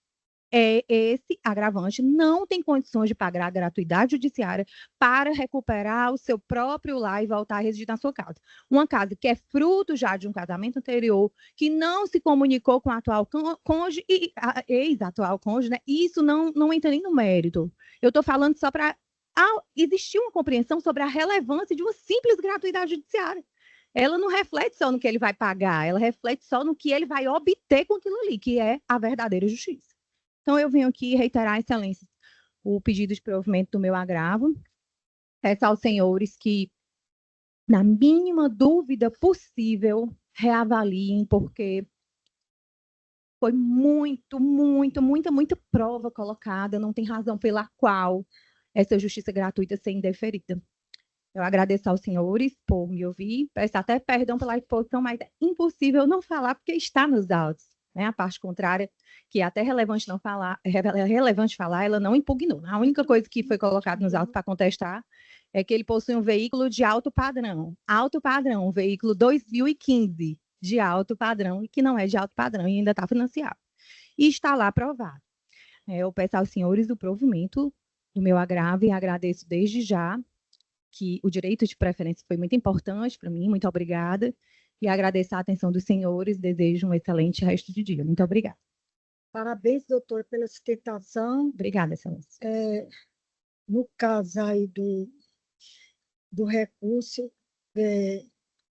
Esse agravante não tem condições de pagar a gratuidade judiciária para recuperar o seu próprio lar e voltar a residir na sua casa. Uma casa que é fruto já de um casamento anterior, que não se comunicou com o atual cônjuge e ex-atual cônjuge, né? Isso não entra nem no mérito. Eu estou falando só para existir uma compreensão sobre a relevância de uma simples gratuidade judiciária. Ela não reflete só no que ele vai pagar, ela reflete só no que ele vai obter com aquilo ali, que é a verdadeira justiça. Então, eu venho aqui reiterar, excelência, o pedido de provimento do meu agravo. Peço aos senhores que na mínima dúvida possível, reavaliem, porque foi muita prova colocada, não tem razão pela qual essa justiça gratuita ser indeferida. Eu agradeço aos senhores por me ouvir, peço até perdão pela exposição, mas é impossível não falar, porque está nos autos, né? A parte contrária, que é até relevante não falar, relevante falar, ela não impugnou. A única coisa que foi colocada nos autos para contestar é que ele possui um veículo de alto padrão, um veículo 2015 de alto padrão, e que não é de alto padrão e ainda está financiado. E está lá aprovado. Eu peço aos senhores o provimento do meu agravo e agradeço desde já que o direito de preferência foi muito importante para mim, muito obrigada, e agradeço a atenção dos senhores, desejo um excelente resto de dia. Muito obrigada. Parabéns, doutor, pela sustentação. Obrigada, excelência. No caso aí do recurso,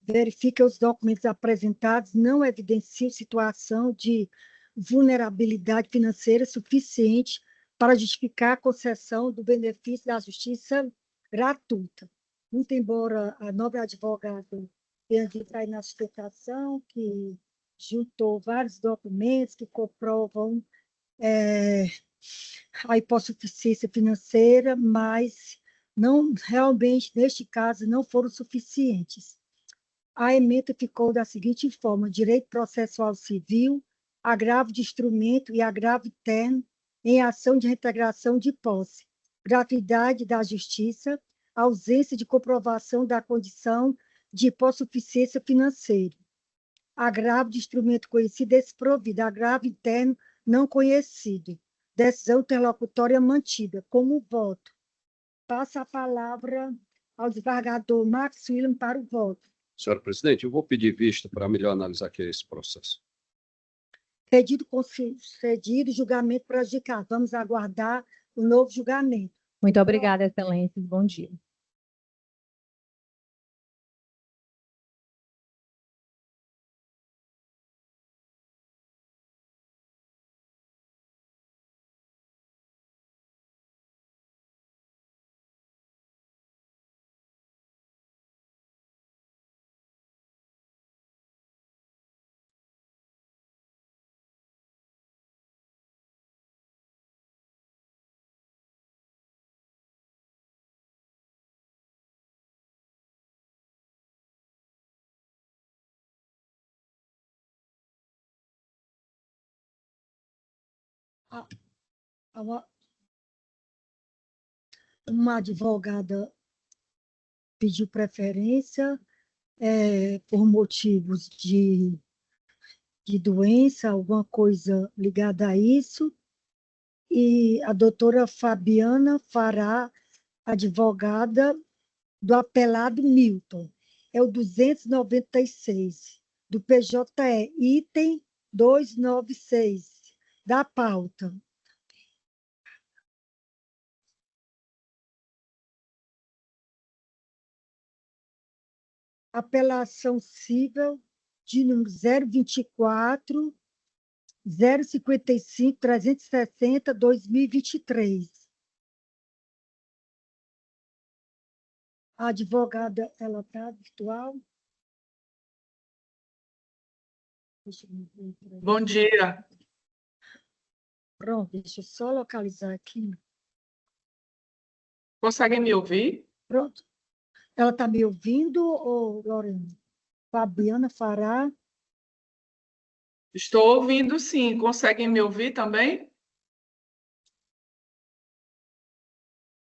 verifica os documentos apresentados não evidenciam situação de vulnerabilidade financeira suficiente para justificar a concessão do benefício da justiça gratuita. Muito embora a nobre advogada tenha dito aí na sustentação que juntou vários documentos que comprovam a hipossuficiência financeira, mas não, realmente, neste caso, não foram suficientes. A ementa ficou da seguinte forma: direito processual civil, agravo de instrumento e agravo terno em ação de reintegração de posse, gratuidade da justiça, ausência de comprovação da condição de hipossuficiência financeira, agravo de instrumento conhecido desprovido, agravo interno não conhecido, decisão interlocutória mantida. Como voto, passa a palavra ao desembargador Max William para o voto. Senhora presidente, eu vou pedir vista para melhor analisar aqui esse processo. Pedido concedido, julgamento prejudicado. Vamos aguardar o novo julgamento. Muito obrigada, excelências. Bom dia. Uma advogada pediu preferência por motivos de doença, alguma coisa ligada a isso, e a doutora Fabiana Fará, advogada do apelado Milton, é o 296, do PJE, item 296, da pauta. Apelação civil de número 024, 055, 360, 2023. A advogada, ela está virtual? Deixa eu ver. Bom dia. Pronto, deixa eu só localizar aqui. Conseguem me ouvir? Pronto. Ela está me ouvindo, ou Lorena? Fabiana Fará. Estou ouvindo, sim. Conseguem me ouvir também?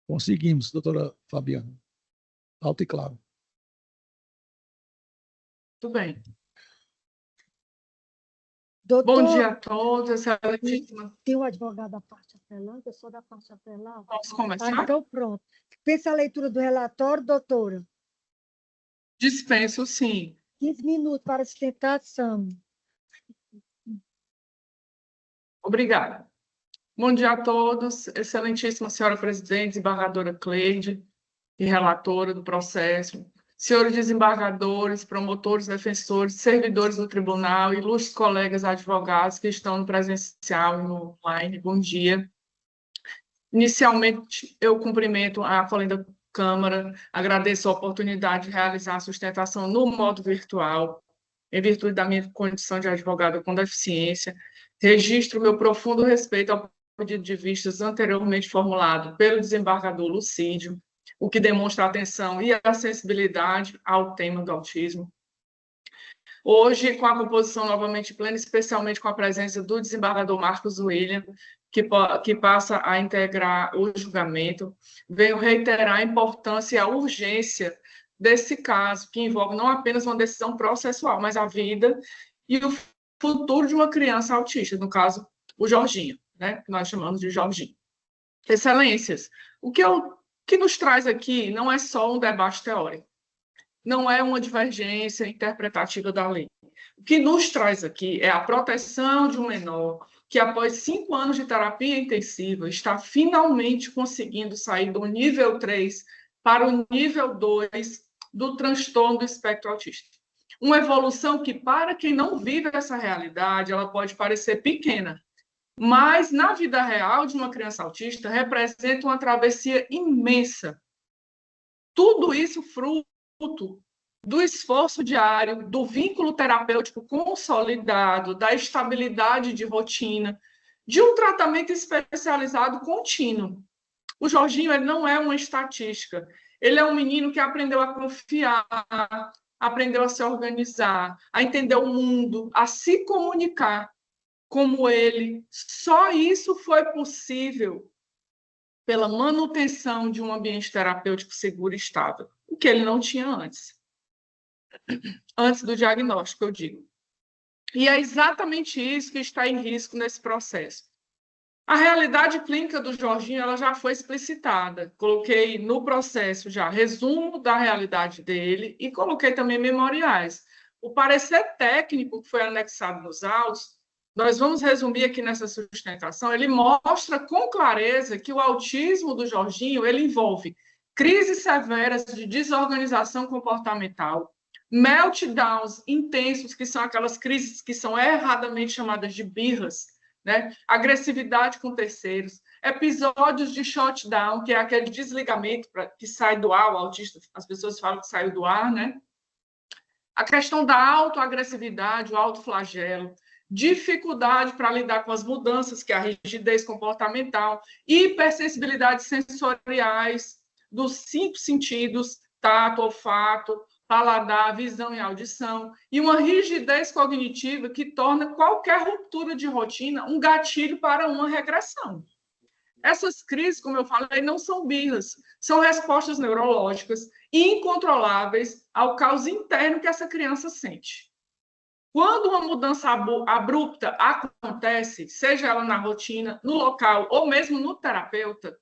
Conseguimos, doutora Fabiana. Alto e claro. Tudo bem. Doutor, bom dia a todos, excelentíssima. Tem o advogado da parte apelante, eu sou da parte apelante. Posso começar? Então, pronto. Pensa a leitura do relatório, doutora. Dispenso, sim. 15 minutos para sustentação. Obrigada. Bom dia a todos, excelentíssima senhora presidente, desembargadora Cleide e relatora do processo, senhores desembargadores, promotores, defensores, servidores do tribunal, ilustres colegas advogados que estão no presencial e no online, bom dia. Inicialmente, eu cumprimento a Câmara, agradeço a oportunidade de realizar a sustentação no modo virtual, em virtude da minha condição de advogada com deficiência. Registro meu profundo respeito ao pedido de vistas anteriormente formulado pelo desembargador Lucídio, o que demonstra a atenção e a sensibilidade ao tema do autismo. Hoje, com a composição novamente plena, especialmente com a presença do desembargador Marcos William, que passa a integrar o julgamento, venho reiterar a importância e a urgência desse caso, que envolve não apenas uma decisão processual, mas a vida e o futuro de uma criança autista, no caso, o Jorginho, né, que nós chamamos de Jorginho. Excelências, o que nos traz aqui não é só um debate teórico, não é uma divergência interpretativa da lei. O que nos traz aqui é a proteção de um menor que, após 5 anos de terapia intensiva, está finalmente conseguindo sair do nível 3 para o nível 2 do transtorno do espectro autista. Uma evolução que, para quem não vive essa realidade, ela pode parecer pequena, mas, na vida real de uma criança autista, representa uma travessia imensa. Tudo isso fruto do esforço diário, do vínculo terapêutico consolidado, da estabilidade de rotina, de um tratamento especializado contínuo. O Jorginho, ele não é uma estatística, ele é um menino que aprendeu a confiar, aprendeu a se organizar, a entender o mundo, a se comunicar como ele. Só isso foi possível pela manutenção de um ambiente terapêutico seguro e estável, o que ele não tinha antes do diagnóstico, eu digo. E é exatamente isso que está em risco nesse processo. A realidade clínica do Jorginho, ela já foi explicitada. Coloquei no processo já resumo da realidade dele e coloquei também memoriais. O parecer técnico que foi anexado nos autos, nós vamos resumir aqui nessa sustentação, ele mostra com clareza que o autismo do Jorginho, ele envolve crises severas de desorganização comportamental, meltdowns intensos, que são aquelas crises que são erradamente chamadas de birras, né? Agressividade com terceiros, episódios de shutdown, que é aquele desligamento que sai do ar, o autista, as pessoas falam que saiu do ar, né? A questão da autoagressividade, o autoflagelo, dificuldade para lidar com as mudanças, que é a rigidez comportamental, hipersensibilidades sensoriais dos 5 sentidos, tato, olfato, paladar, visão e audição, e uma rigidez cognitiva que torna qualquer ruptura de rotina um gatilho para uma regressão. Essas crises, como eu falei, não são birras, são respostas neurológicas incontroláveis ao caos interno que essa criança sente. Quando uma mudança abrupta acontece, seja ela na rotina, no local ou mesmo no terapeuta,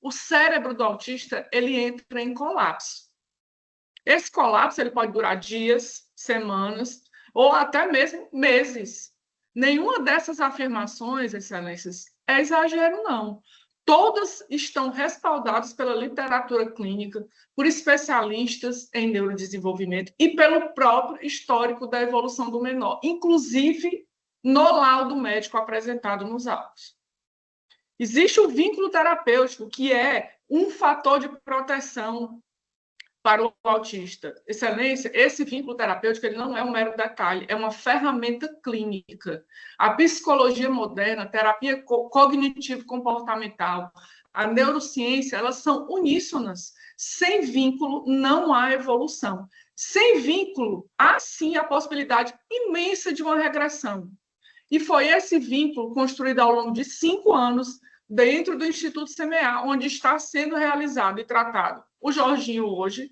o cérebro do autista ele entra em colapso. Esse colapso ele pode durar dias, semanas ou até mesmo meses. Nenhuma dessas afirmações, excelências, é exagero, não. Todas estão respaldadas pela literatura clínica, por especialistas em neurodesenvolvimento e pelo próprio histórico da evolução do menor, inclusive no laudo médico apresentado nos autos. Existe o vínculo terapêutico, que é um fator de proteção para o autista. Excelência, esse vínculo terapêutico ele não é um mero detalhe, é uma ferramenta clínica. A psicologia moderna, a terapia cognitivo-comportamental, a neurociência, elas são uníssonas. Sem vínculo, não há evolução. Sem vínculo, há sim a possibilidade imensa de uma regressão. E foi esse vínculo construído ao longo de 5 anos dentro do Instituto CMA, onde está sendo realizado e tratado o Jorginho hoje,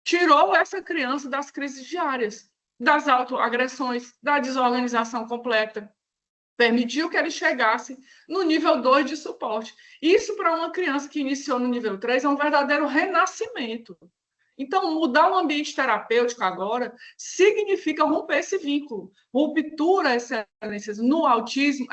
tirou essa criança das crises diárias, das autoagressões, da desorganização completa, permitiu que ele chegasse no nível 2 de suporte. Isso, para uma criança que iniciou no nível 3, é um verdadeiro renascimento. Então, mudar o ambiente terapêutico agora significa romper esse vínculo. Ruptura, excelências, no autismo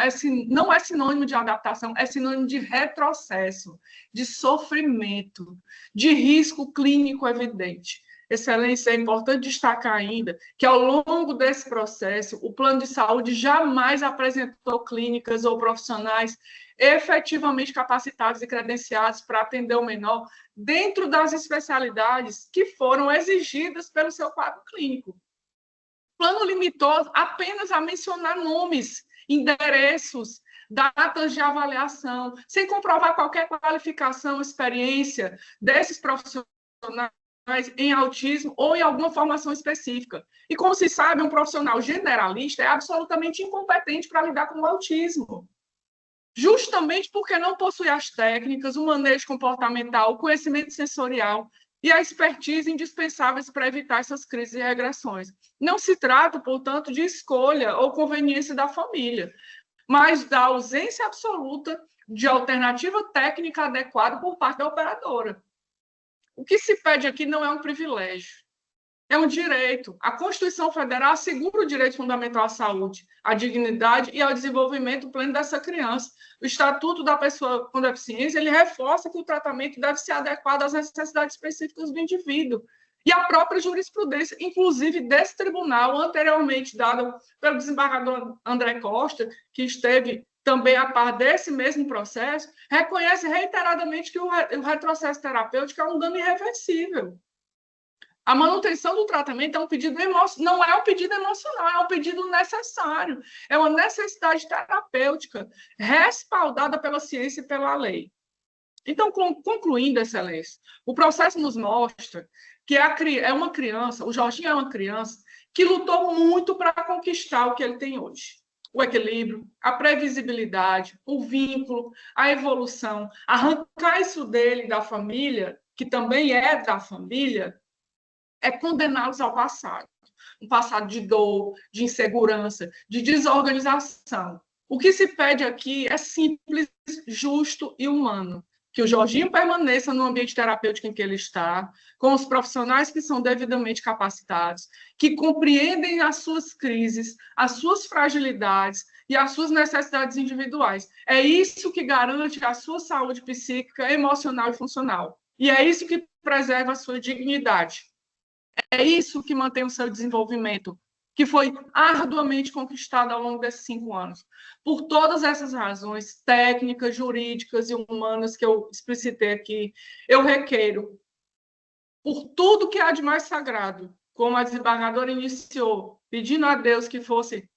não é sinônimo de adaptação, é sinônimo de retrocesso, de sofrimento, de risco clínico evidente. Excelência, é importante destacar ainda que, ao longo desse processo, o plano de saúde jamais apresentou clínicas ou profissionais efetivamente capacitados e credenciados para atender o menor dentro das especialidades que foram exigidas pelo seu quadro clínico. O plano limitou apenas a mencionar nomes, endereços, datas de avaliação, sem comprovar qualquer qualificação, experiência desses profissionais em autismo ou em alguma formação específica. E, como se sabe, um profissional generalista é absolutamente incompetente para lidar com o autismo, justamente porque não possui as técnicas, o manejo comportamental, o conhecimento sensorial e a expertise indispensáveis para evitar essas crises e regressões. Não se trata, portanto, de escolha ou conveniência da família, mas da ausência absoluta de alternativa técnica adequada por parte da operadora. O que se pede aqui não é um privilégio, é um direito. A Constituição Federal assegura o direito fundamental à saúde, à dignidade e ao desenvolvimento pleno dessa criança. O Estatuto da Pessoa com Deficiência, ele reforça que o tratamento deve ser adequado às necessidades específicas do indivíduo. E a própria jurisprudência, inclusive desse tribunal, anteriormente dada pelo desembargador André Costa, que esteve também a par desse mesmo processo, reconhece reiteradamente que o retrocesso terapêutico é um dano irreversível. A manutenção do tratamento é um pedido não é um pedido emocional, é um pedido necessário, é uma necessidade terapêutica respaldada pela ciência e pela lei. Então, concluindo, Excelência, o processo nos mostra que é uma criança, o Jorginho é uma criança que lutou muito para conquistar o que ele tem hoje. O equilíbrio, a previsibilidade, o vínculo, a evolução, arrancar isso dele da família, que também é da família, é condená-los ao passado. Um passado de dor, de insegurança, de desorganização. O que se pede aqui é simples, justo e humano. Que o Jorginho permaneça no ambiente terapêutico em que ele está, com os profissionais que são devidamente capacitados, que compreendem as suas crises, as suas fragilidades e as suas necessidades individuais. É isso que garante a sua saúde psíquica, emocional e funcional. E é isso que preserva a sua dignidade. É isso que mantém o seu desenvolvimento, que foi arduamente conquistado ao longo desses 5 anos. Por todas essas razões técnicas, jurídicas e humanas que eu explicitei aqui, eu requeiro, por tudo que há de mais sagrado, como a desembargadora iniciou, pedindo a Deus que fosse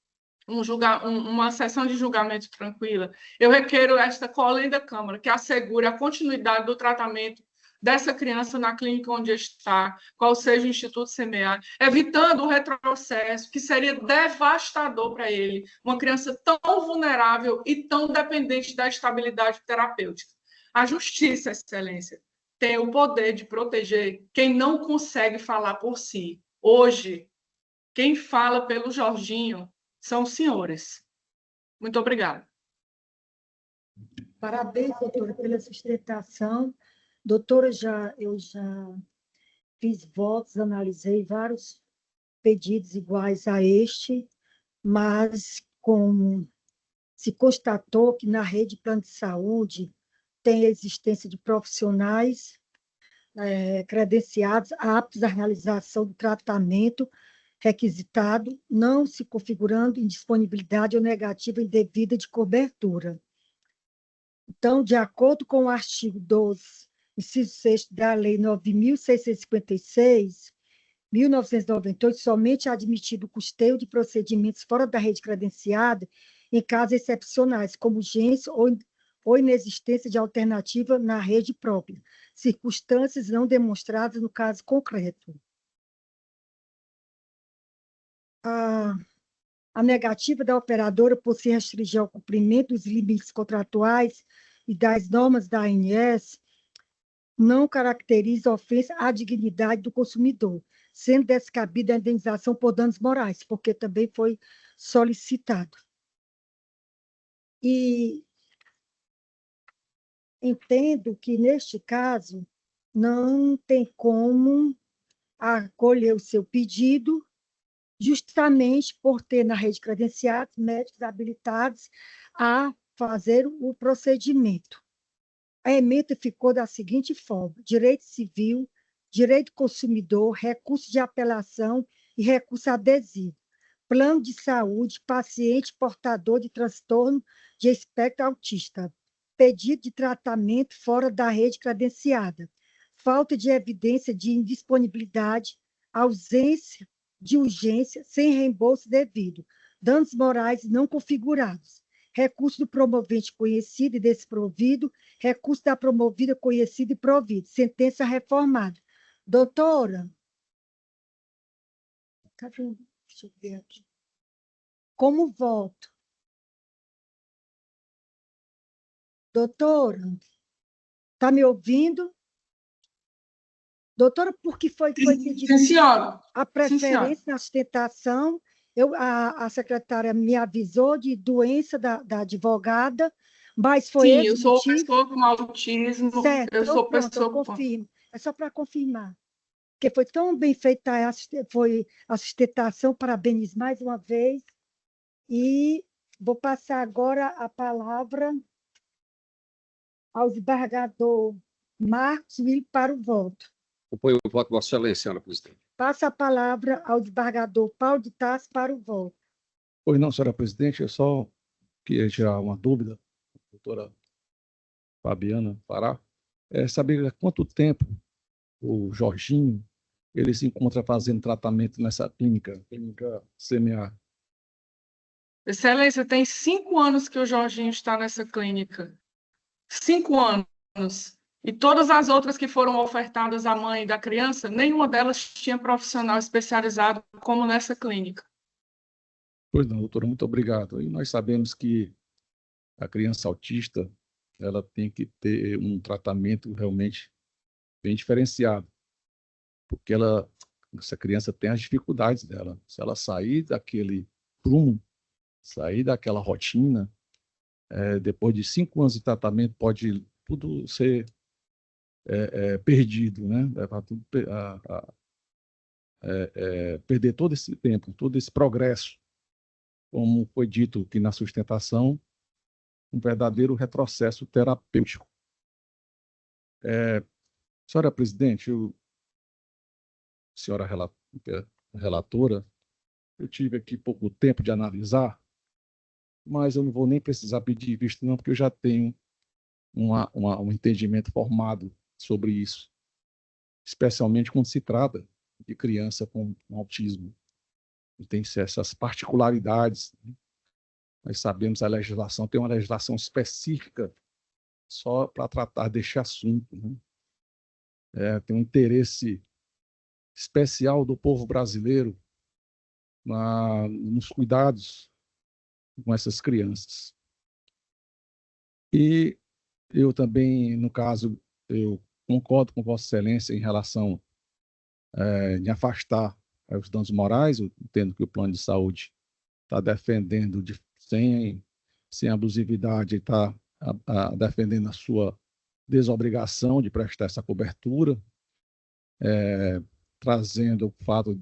uma sessão de julgamento tranquila, eu requeiro esta cola da Câmara, que assegure a continuidade do tratamento dessa criança na clínica onde está, qual seja o Instituto Semear, evitando o retrocesso, que seria devastador para ele, uma criança tão vulnerável e tão dependente da estabilidade terapêutica. A justiça, Excelência, tem o poder de proteger quem não consegue falar por si. Hoje, quem fala pelo Jorginho são os senhores. Muito obrigada. Parabéns, doutora, pela sustentação. Doutora, eu já fiz votos, analisei vários pedidos iguais a este, mas se constatou que na rede de plano de saúde tem a existência de profissionais credenciados, aptos à realização do tratamento requisitado, não se configurando indisponibilidade ou negativa indevida de cobertura. Então, de acordo com o artigo 12, inciso 6 da Lei 9.656, 1998, somente é admitido o custeio de procedimentos fora da rede credenciada em casos excepcionais, como urgência ou inexistência de alternativa na rede própria, circunstâncias não demonstradas no caso concreto. A negativa da operadora por se restringir ao cumprimento dos limites contratuais e das normas da ANS não caracteriza ofensa à dignidade do consumidor, sendo descabida a indenização por danos morais, porque também foi solicitado. E entendo que, neste caso, não tem como acolher o seu pedido, justamente por ter na rede credenciados médicos habilitados a fazer o procedimento. A ementa ficou da seguinte forma: direito civil, direito do consumidor, recurso de apelação e recurso adesivo, plano de saúde, paciente portador de transtorno de espectro autista, pedido de tratamento fora da rede credenciada, falta de evidência de indisponibilidade, ausência de urgência sem reembolso devido, danos morais não configurados, recurso do promovente conhecido e desprovido, recurso da promovida conhecido e provido, sentença reformada. Doutora, tá vendo? Deixa eu ver aqui. Como voto? Doutora, está me ouvindo? Doutora, por que foi pedido Sim, senhora. a preferência na sustentação? A secretária me avisou de doença da advogada, mas foi Sim, esse eu sou motivo? pessoa com autismo, Certo, eu então sou pronto, pessoa eu com... confirmo. É só para confirmar. Porque foi tão bem feita foi a sustentação, parabéns mais uma vez. E vou passar agora a palavra ao desembargador Marcos Willi para o voto. Acompanho o voto, Vossa Excelência, senhora presidente. Passa a palavra ao desembargador Paulo de Tarso para o voto. Pois não, senhora presidente, eu só queria tirar uma dúvida, doutora Fabiana Pará, saber há quanto tempo o Jorginho ele se encontra fazendo tratamento nessa clínica CMA. Excelência, tem 5 anos que o Jorginho está nessa clínica. 5 anos. E todas as outras que foram ofertadas à mãe da criança, nenhuma delas tinha profissional especializado como nessa clínica. Pois não, doutora, muito obrigado. E nós sabemos que a criança autista ela tem que ter um tratamento realmente bem diferenciado, porque essa criança tem as dificuldades dela. Se ela sair daquele prumo, sair daquela rotina, depois de 5 anos de tratamento, pode tudo ser perdido, né? Levar tudo perder todo esse tempo, todo esse progresso, como foi dito aqui na sustentação, um verdadeiro retrocesso terapêutico. Senhora presidente, senhora relatora, eu tive aqui pouco tempo de analisar, mas eu não vou nem precisar pedir vista, não, porque eu já tenho um entendimento formado sobre isso, especialmente quando se trata de criança com autismo. E tem essas particularidades. Né? Nós sabemos que a legislação tem uma legislação específica só para tratar deste assunto. Né? Tem um interesse especial do povo brasileiro nos cuidados com essas crianças. E eu também, no caso, eu concordo com Vossa Excelência em relação de afastar os danos morais. Eu entendo que o plano de saúde está defendendo sem abusividade, está defendendo a sua desobrigação de prestar essa cobertura, trazendo o fato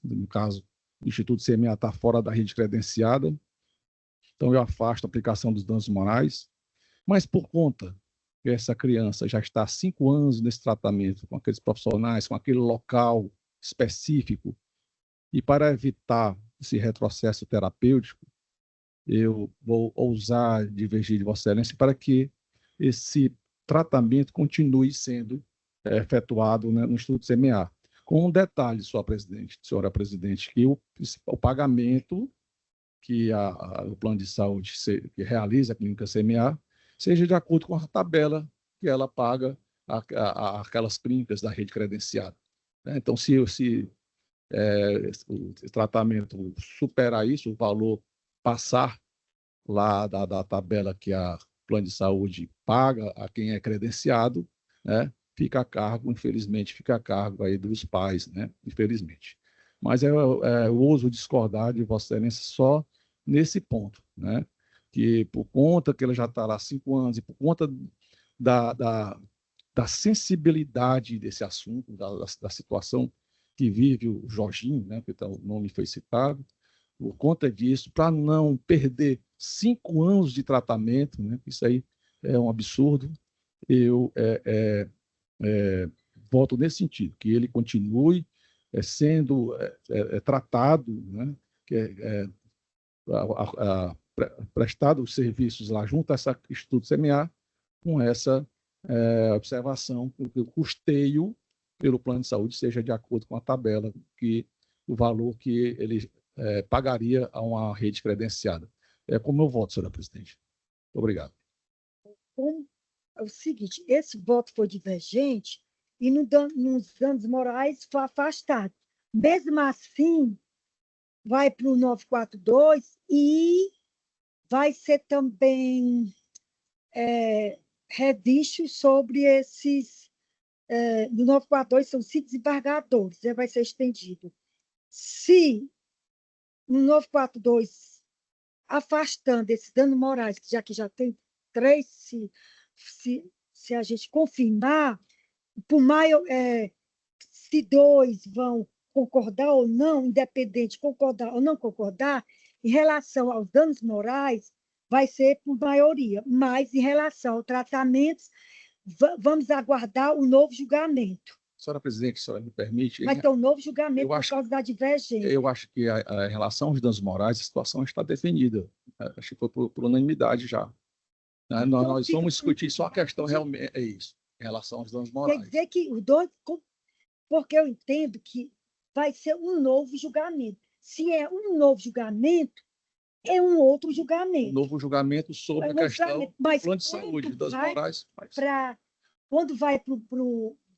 no caso, o Instituto CMA está fora da rede credenciada, então eu afasto a aplicação dos danos morais, mas por conta que essa criança já está há 5 anos nesse tratamento, com aqueles profissionais, com aquele local específico, e para evitar esse retrocesso terapêutico, eu vou ousar divergir de Vossa Excelência para que esse tratamento continue sendo efetuado, né, no Instituto CMA. Com um detalhe, senhora presidente, que o pagamento que o plano de saúde que realiza a clínica CMA seja de acordo com a tabela que ela paga aquelas clínicas da rede credenciada. Né? Então, se o tratamento superar isso, o valor passar lá da tabela que a plano de saúde paga a quem é credenciado, né? Fica a cargo, infelizmente, aí dos pais, né? Infelizmente. Mas eu ouso discordar de Vossa Excelência só nesse ponto, né? Que por conta que ela já está lá há 5 anos e por conta da sensibilidade desse assunto, da situação que vive o Jorginho, né? Que o nome foi citado, por conta disso, para não perder 5 anos de tratamento, né? Isso aí é um absurdo. Eu voto nesse sentido, que ele continue sendo tratado, né, prestado os serviços lá junto a essa Instituto CMA, com essa observação, que o custeio pelo plano de saúde seja de acordo com a tabela, o valor que ele pagaria a uma rede credenciada. É como eu voto, senhora presidente. Muito obrigado. É o seguinte, esse voto foi divergente e nos danos morais foi afastado. Mesmo assim, vai para o 942 e vai ser também revisto sobre esses... no 942 são 5 desembargadores, vai ser estendido. Se no 942, afastando esses danos morais, já que já tem 3, se a gente confirmar, por maior, se 2 vão concordar ou não, independente de concordar ou não concordar, em relação aos danos morais, vai ser por maioria, mas em relação ao tratamento, vamos aguardar o novo julgamento. Senhora presidente, se a senhora me permite... Vai ter um novo julgamento por causa da divergência. Eu acho que em relação aos danos morais, a situação está definida. Acho que foi por unanimidade já. Então, nós vamos discutir só a questão realmente, é isso, em relação aos danos morais. Quer dizer que os dois... Porque eu entendo que vai ser um novo julgamento. Se é um novo julgamento, é um outro julgamento. Um novo julgamento sobre a questão do plano de saúde, das morais. Quando vai para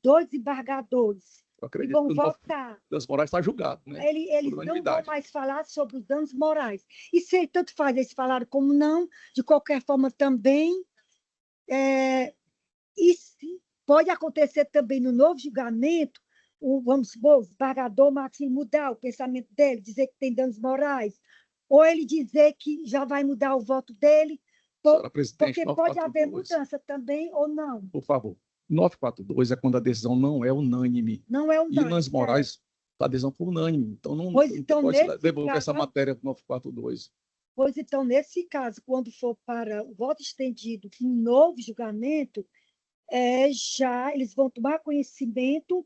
2 desembargadores eu acredito e vão que votar, danos morais está julgado, né? Eles não vão mais falar sobre os danos morais. E se tanto faz, eles falaram como não, de qualquer forma também, e pode acontecer também no novo julgamento, vamos supor, o desembargador Marcinho mudar o pensamento dele, dizer que tem danos morais, ou ele dizer que já vai mudar o voto dele, porque pode haver mudança também ou não. Por favor, 942 é quando a decisão não é unânime. Não é unânime. E danos morais, a adesão foi unânime. Então, não pode devolver essa matéria para 942. Pois então, nesse caso, quando for para o voto estendido, um novo julgamento, já eles vão tomar conhecimento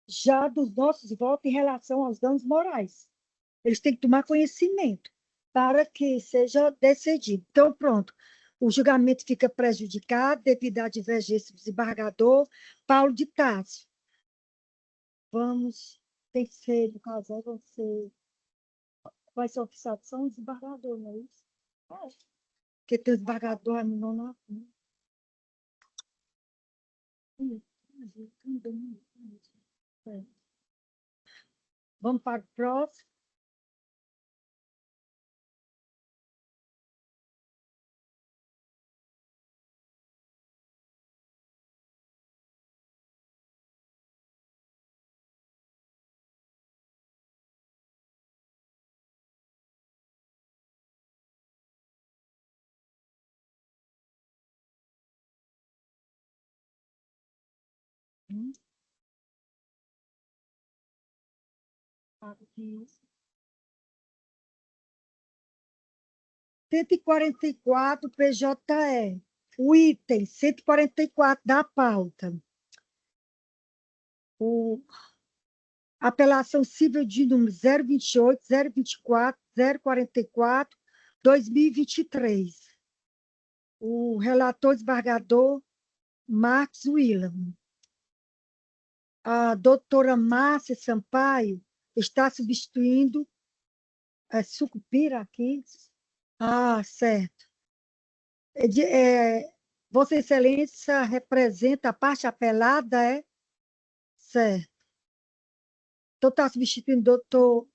já dos nossos votos em relação aos danos morais. Eles têm que tomar conhecimento para que seja decidido. Então, pronto, o julgamento fica prejudicado devido à divergência do desembargador Paulo de Tarso. Tem que ser, no caso, vai ser oficial só um desembargador, não é isso? Porque tem o desembargador, não na... Vamos para o próximo. Aqui. 144 PJE, o item 144 da pauta. Apelação civil de número 028, 024, 044, 2023. O relator desembargador Marcos Willam. A doutora Márcia Sampaio está substituindo Sucupira aqui. Certo. Vossa Excelência representa a parte apelada, é? Certo. Então, está substituindo o doutor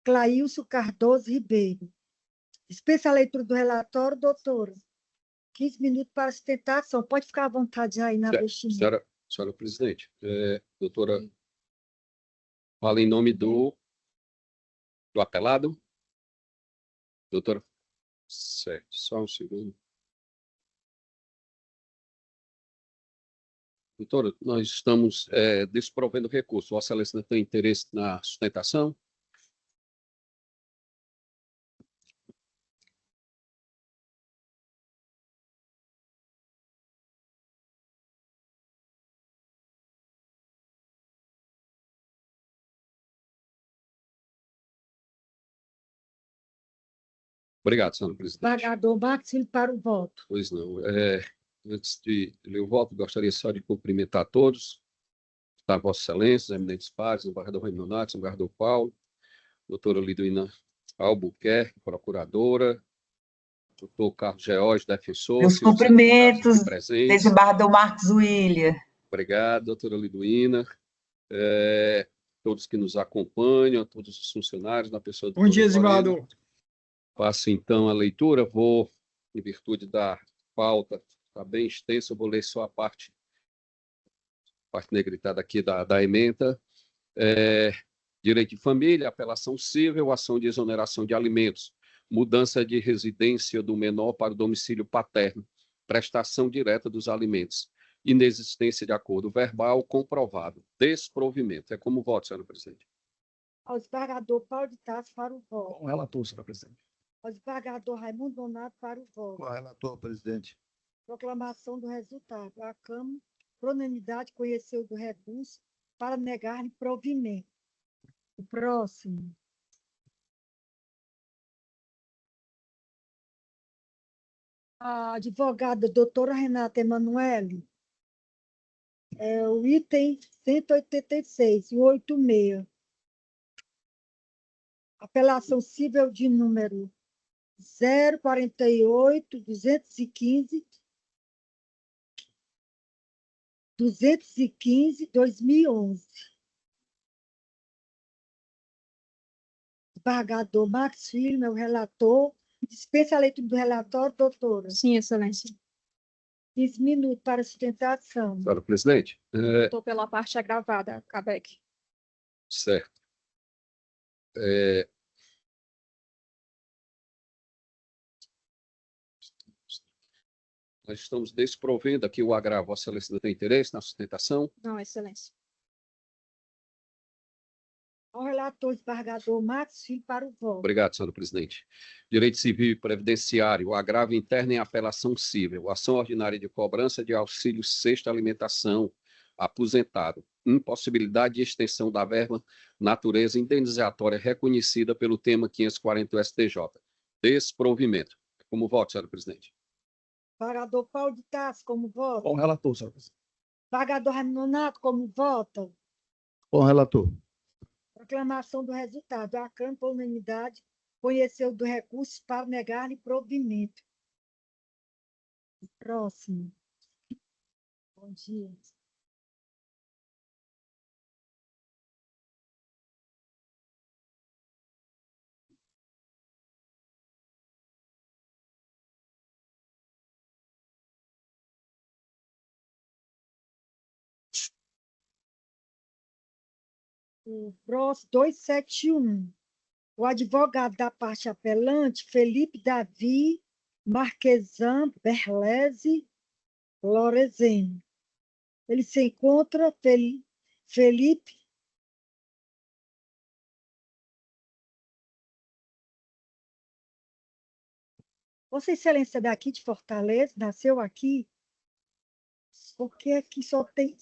Clailson Cardoso Ribeiro. Dispensa a leitura do relatório, doutora. 15 minutos para sustentação. Pode ficar à vontade aí na vestimenta. Senhora presidente, doutora, fala em nome do apelado. Doutora, certo, só um segundo. Doutora, nós estamos desprovendo recurso. Vossa Excelência tem interesse na sustentação? Obrigado, senhora presidente. Desembargador Marcos Filho para o voto. Pois não. Antes de ler o voto, gostaria só de cumprimentar todos, tá, Vossa Excelência, os eminentes pares, o desembargador Raimundo Nonato, o desembargador Paulo, doutora Liduína Albuquerque, procuradora, doutor Carlos George, defensor. Meus cumprimentos, presentes. desembargador Marcos William. Obrigado, doutora Liduína. Todos que nos acompanham, todos os funcionários, na pessoa do... Bom dia, desembargador. Passo, então, a leitura. Vou, em virtude da pauta, está bem extensa, eu vou ler só a parte negritada aqui da ementa. Direito de família, apelação civil, ação de exoneração de alimentos, mudança de residência do menor para o domicílio paterno, prestação direta dos alimentos, inexistência de acordo verbal comprovado, desprovimento. É como voto, senhora presidente. Ao desembargador Paulo de Tarso para o voto. Com o relator, senhora presidente. Ao desembargador Raimundo Nonato para o voto. Com o relator, presidente. Proclamação do resultado. A Câmara, por unanimidade, conheceu do recurso para negar-lhe provimento. O próximo. A advogada doutora Renata Emanuele, o item 186 e 86. Apelação civil de número 048-215-2011. Desembargador Marcos Filho, meu relator. Dispensa a leitura do relatório, doutora. Sim, excelência. 15 minutos para sustentação. Senhora presidente. Estou pela parte agravada, Cabec. Certo. Nós estamos desprovendo aqui o agravo. Vossa Excelência não tem interesse na sustentação? Não, excelência. Ao relator, desembargador Marcos Filho, para o voto. Obrigado, senhora presidente. Direito civil e previdenciário, agravo interno em apelação civil, ação ordinária de cobrança de auxílio sexta alimentação, aposentado, impossibilidade de extensão da verba natureza indenizatória reconhecida pelo tema 540 do STJ. Desprovimento. Como voto, senhora presidente. Desembargador Paulo de Tarso, como vota? Com o relator, senhora presidente. Desembargador Raimundo Nonato, como vota? Com o relator. Proclamação do resultado. A Câmara, por unanimidade, conheceu do recurso para negar-lhe provimento. Próximo. Bom dia. O próximo, 271. O advogado da parte apelante, Felipe Davi Marquesan Berlese Lorenzini. Ele se encontra, Felipe. Vossa Excelência daqui de Fortaleza, nasceu aqui? Porque aqui só tem...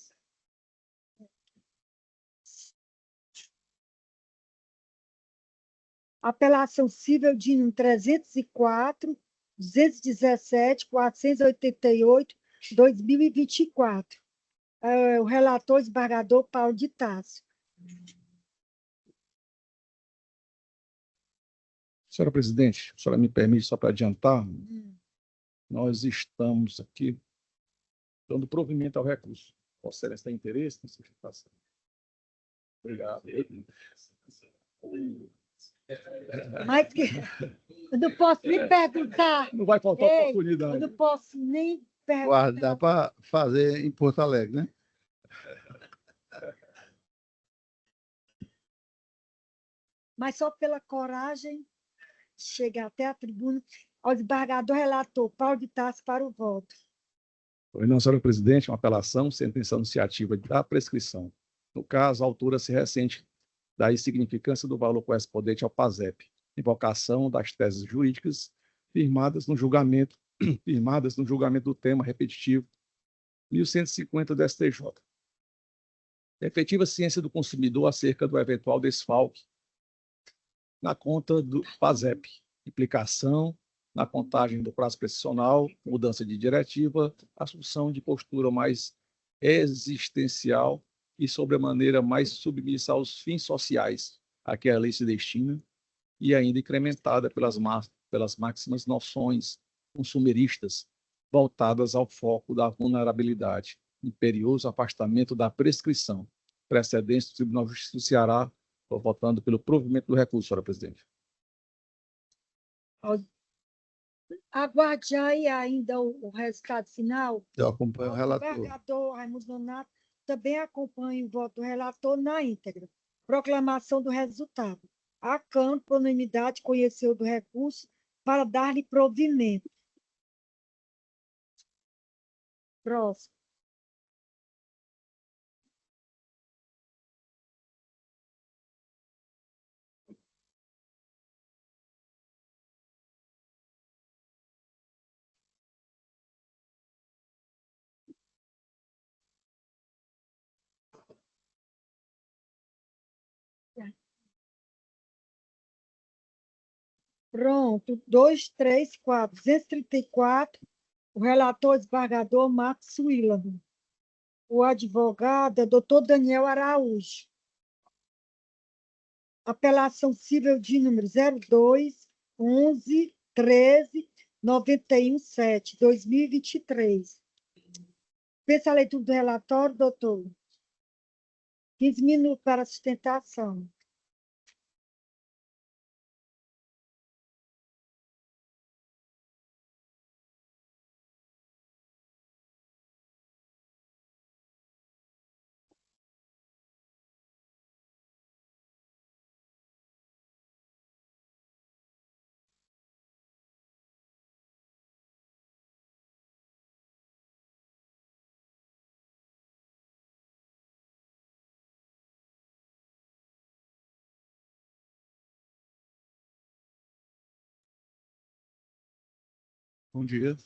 Apelação civil de 304, 217, 488, 2024. O relator, desembargador Paulo de Tarso. Senhora presidente, a senhora me permite só para adiantar, nós estamos aqui dando provimento ao recurso. Vossa Excelência tem interesse nessa sustentação? Obrigado. Mas eu não posso nem perguntar. Não vai faltar oportunidade. Eu não posso nem perguntar. Guarda, dá para fazer em Porto Alegre, né? Mas só pela coragem de chegar até a tribuna, ao desembargador relator Paulo de Tarso para o voto. Pois não, senhora presidente, uma apelação, sentença anunciativa da prescrição. No caso, a autora se ressente da insignificância do valor correspondente ao PASEP, invocação das teses jurídicas firmadas no julgamento do tema repetitivo 1150 do STJ. Efetiva ciência do consumidor acerca do eventual desfalque na conta do PASEP, implicação na contagem do prazo prescricional, mudança de diretiva, assunção de postura mais existencial e, sobremaneira, mais submissa aos fins sociais a que a lei se destina, e ainda incrementada pelas máximas noções consumeristas voltadas ao foco da vulnerabilidade, imperioso afastamento da prescrição, precedente do Tribunal de Justiça do Ceará, votando pelo provimento do recurso, senhora presidente. Aguarde aí ainda o resultado final. Eu acompanho o relator. O desembargador Raimundo Nonato também acompanha o voto do relator na íntegra. Proclamação do resultado. A Câmara, por unanimidade, conheceu do recurso para dar-lhe provimento. Próximo. Pronto. 2, 3, 4. 234. O relator desembargador Marcos Willer. O advogado é doutor Daniel Araújo. Apelação civil de número 02 11 13 91 7, 2023. Pensa a leitura do relatório, doutor. 15 minutos para sustentação. Bom dia.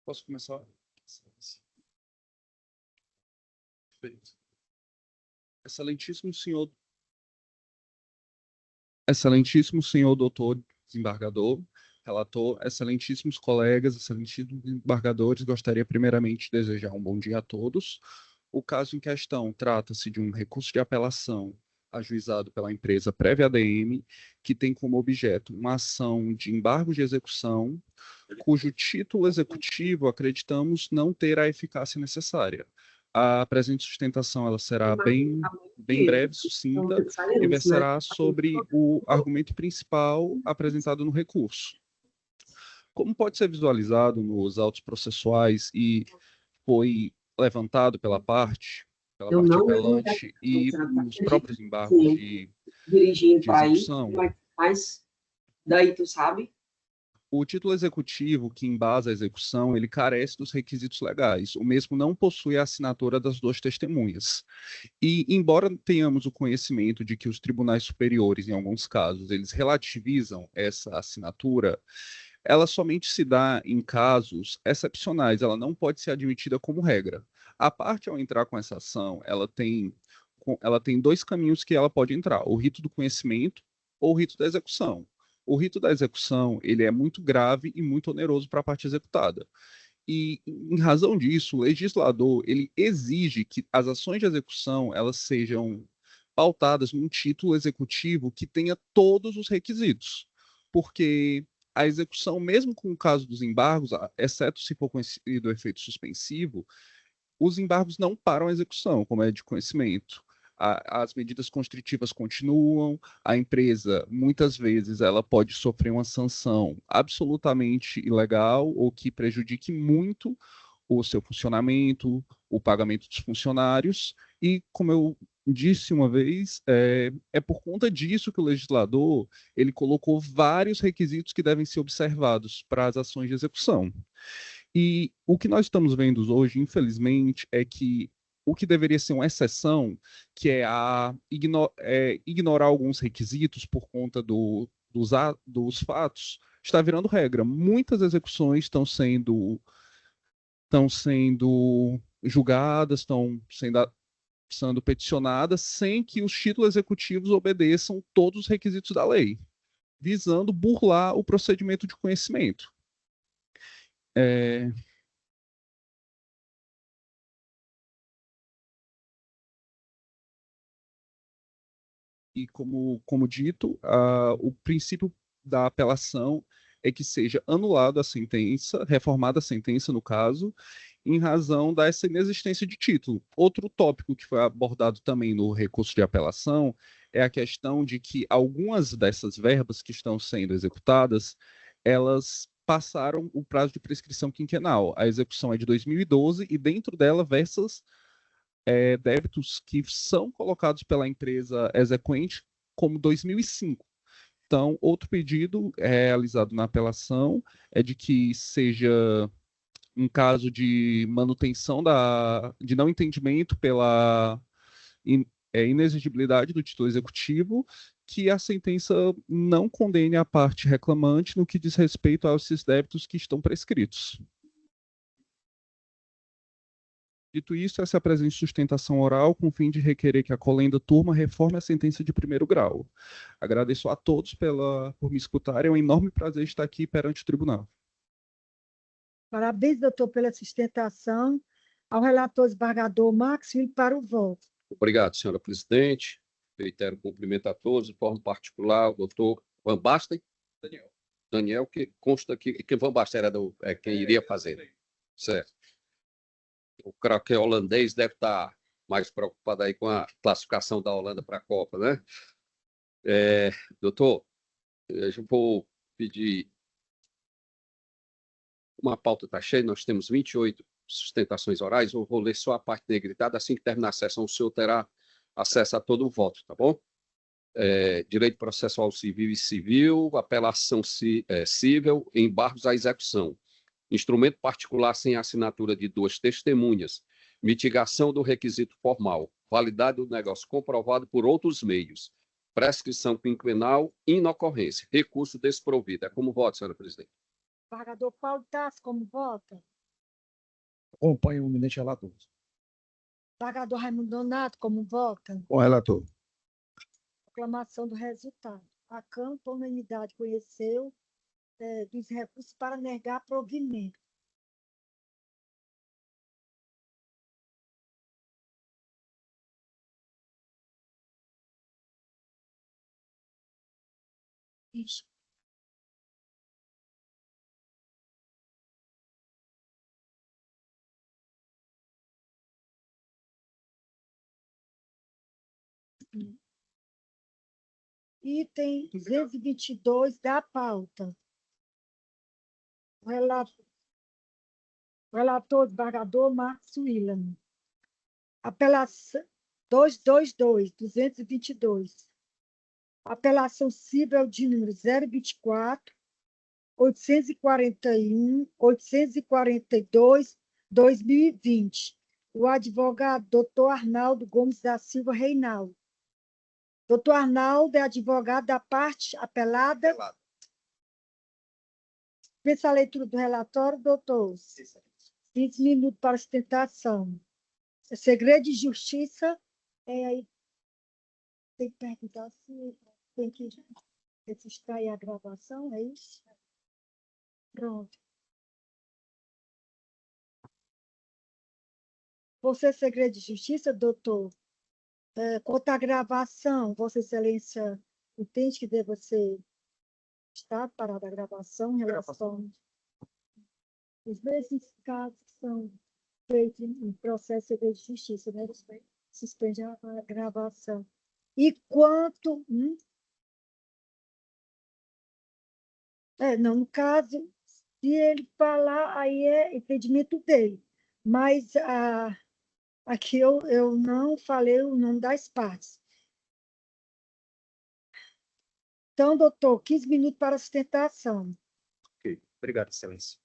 Posso começar? Perfeito. Excelentíssimo senhor doutor desembargador, relator, excelentíssimos colegas, excelentíssimos desembargadores, gostaria primeiramente de desejar um bom dia a todos. O caso em questão trata-se de um recurso de apelação ajuizado pela empresa Prévia ADM, que tem como objeto uma ação de embargo de execução, cujo título executivo acreditamos não ter a eficácia necessária. A presente sustentação ela será bem breve, sucinta, e versará sobre o argumento principal apresentado no recurso. Como pode ser visualizado nos autos processuais e foi levantado pela parte apelante e nos próprios embargos de execução, mas daí tu sabe? O título executivo que embasa a execução, ele carece dos requisitos legais. O mesmo não possui a assinatura das duas testemunhas. E, embora tenhamos o conhecimento de que os tribunais superiores, em alguns casos, eles relativizam essa assinatura, ela somente se dá em casos excepcionais, ela não pode ser admitida como regra. A parte, ao entrar com essa ação, ela tem dois caminhos que ela pode entrar: o rito do conhecimento ou o rito da execução. O rito da execução, ele é muito grave e muito oneroso para a parte executada. E, em razão disso, o legislador, ele exige que as ações de execução, elas sejam pautadas num título executivo que tenha todos os requisitos. Porque a execução, mesmo com o caso dos embargos, exceto se for conhecido o efeito suspensivo, os embargos não param a execução, como é de conhecimento. As medidas constritivas continuam, a empresa, muitas vezes, ela pode sofrer uma sanção absolutamente ilegal ou que prejudique muito o seu funcionamento, o pagamento dos funcionários, e, como eu disse uma vez, é por conta disso que o legislador ele colocou vários requisitos que devem ser observados para as ações de execução. E o que nós estamos vendo hoje, infelizmente, é que o que deveria ser uma exceção, que é ignorar alguns requisitos por conta dos fatos, está virando regra. Muitas execuções estão estão sendo julgadas, estão sendo peticionadas, sem que os títulos executivos obedeçam todos os requisitos da lei, visando burlar o procedimento de conhecimento. E, como dito, o princípio da apelação é que seja anulada a sentença, reformada a sentença, no caso, em razão dessa inexistência de título. Outro tópico que foi abordado também no recurso de apelação é a questão de que algumas dessas verbas que estão sendo executadas, elas passaram o prazo de prescrição quinquenal. A execução é de 2012 e dentro dela versas débitos que são colocados pela empresa exequente como 2005. Então, outro pedido realizado na apelação é de que seja, em caso de manutenção de não entendimento pela inexigibilidade do título executivo, que a sentença não condene a parte reclamante no que diz respeito a esses débitos que estão prescritos. Dito isso, essa apresenta sustentação oral com o fim de requerer que a colenda turma reforme a sentença de primeiro grau. Agradeço a todos por me escutarem. É um enorme prazer estar aqui perante o tribunal. Parabéns, doutor, pela sustentação. Ao relator desembargador Marcos Filho para o voto. Obrigado, senhora presidente. Reitero o cumprimento a todos, de forma particular, o doutor Van Basten. Daniel, que consta que Van Basten era quem iria fazer. Certo. O craque holandês deve estar mais preocupado aí com a classificação da Holanda para a Copa, né? Doutor, eu vou pedir. Uma pauta está cheia, nós temos 28 sustentações orais, eu vou ler só a parte negritada, assim que terminar a sessão, o senhor terá acesso a todo o voto, tá bom? Direito processual civil e civil, apelação civil, embargos à execução, instrumento particular sem assinatura de duas testemunhas, mitigação do requisito formal, validade do negócio comprovado por outros meios, prescrição quinquenal, inocorrência, recurso desprovido. É como voto, senhora presidente. Desembargador Paulo Tassi, como vota? Acompanho o eminente relator. Desembargador Raimundo Donato, como vota? Com o relator. Proclamação do resultado. A Câmara, por unanimidade, conheceu dos recursos para negar provimento. Isso. Item 222 da pauta. O relator desembargador Marcos William. Apelação 222. Apelação civil de número 024, 841, 842, 2020. O advogado doutor Arnaldo Gomes da Silva Reinaldo. Doutor Arnaldo é advogado da parte apelada. Pensa a leitura do relatório, doutor. 15 minutos para sustentação. É segredo de justiça. Aí tem que perguntar se tem que extrair a gravação, é isso? Pronto. Você é segredo de justiça, doutor? Quanto à gravação, Vossa Excelência entende que deve ser parada a gravação em relação aos mesmos casos que são feitos em processo de segredo de justiça, né? Suspende a gravação. E quanto... não, no caso, se ele falar, aí é entendimento dele. Mas aqui eu não falei o nome das partes. Então, doutor, 15 minutos para a sustentação. Ok, obrigado, Excelência.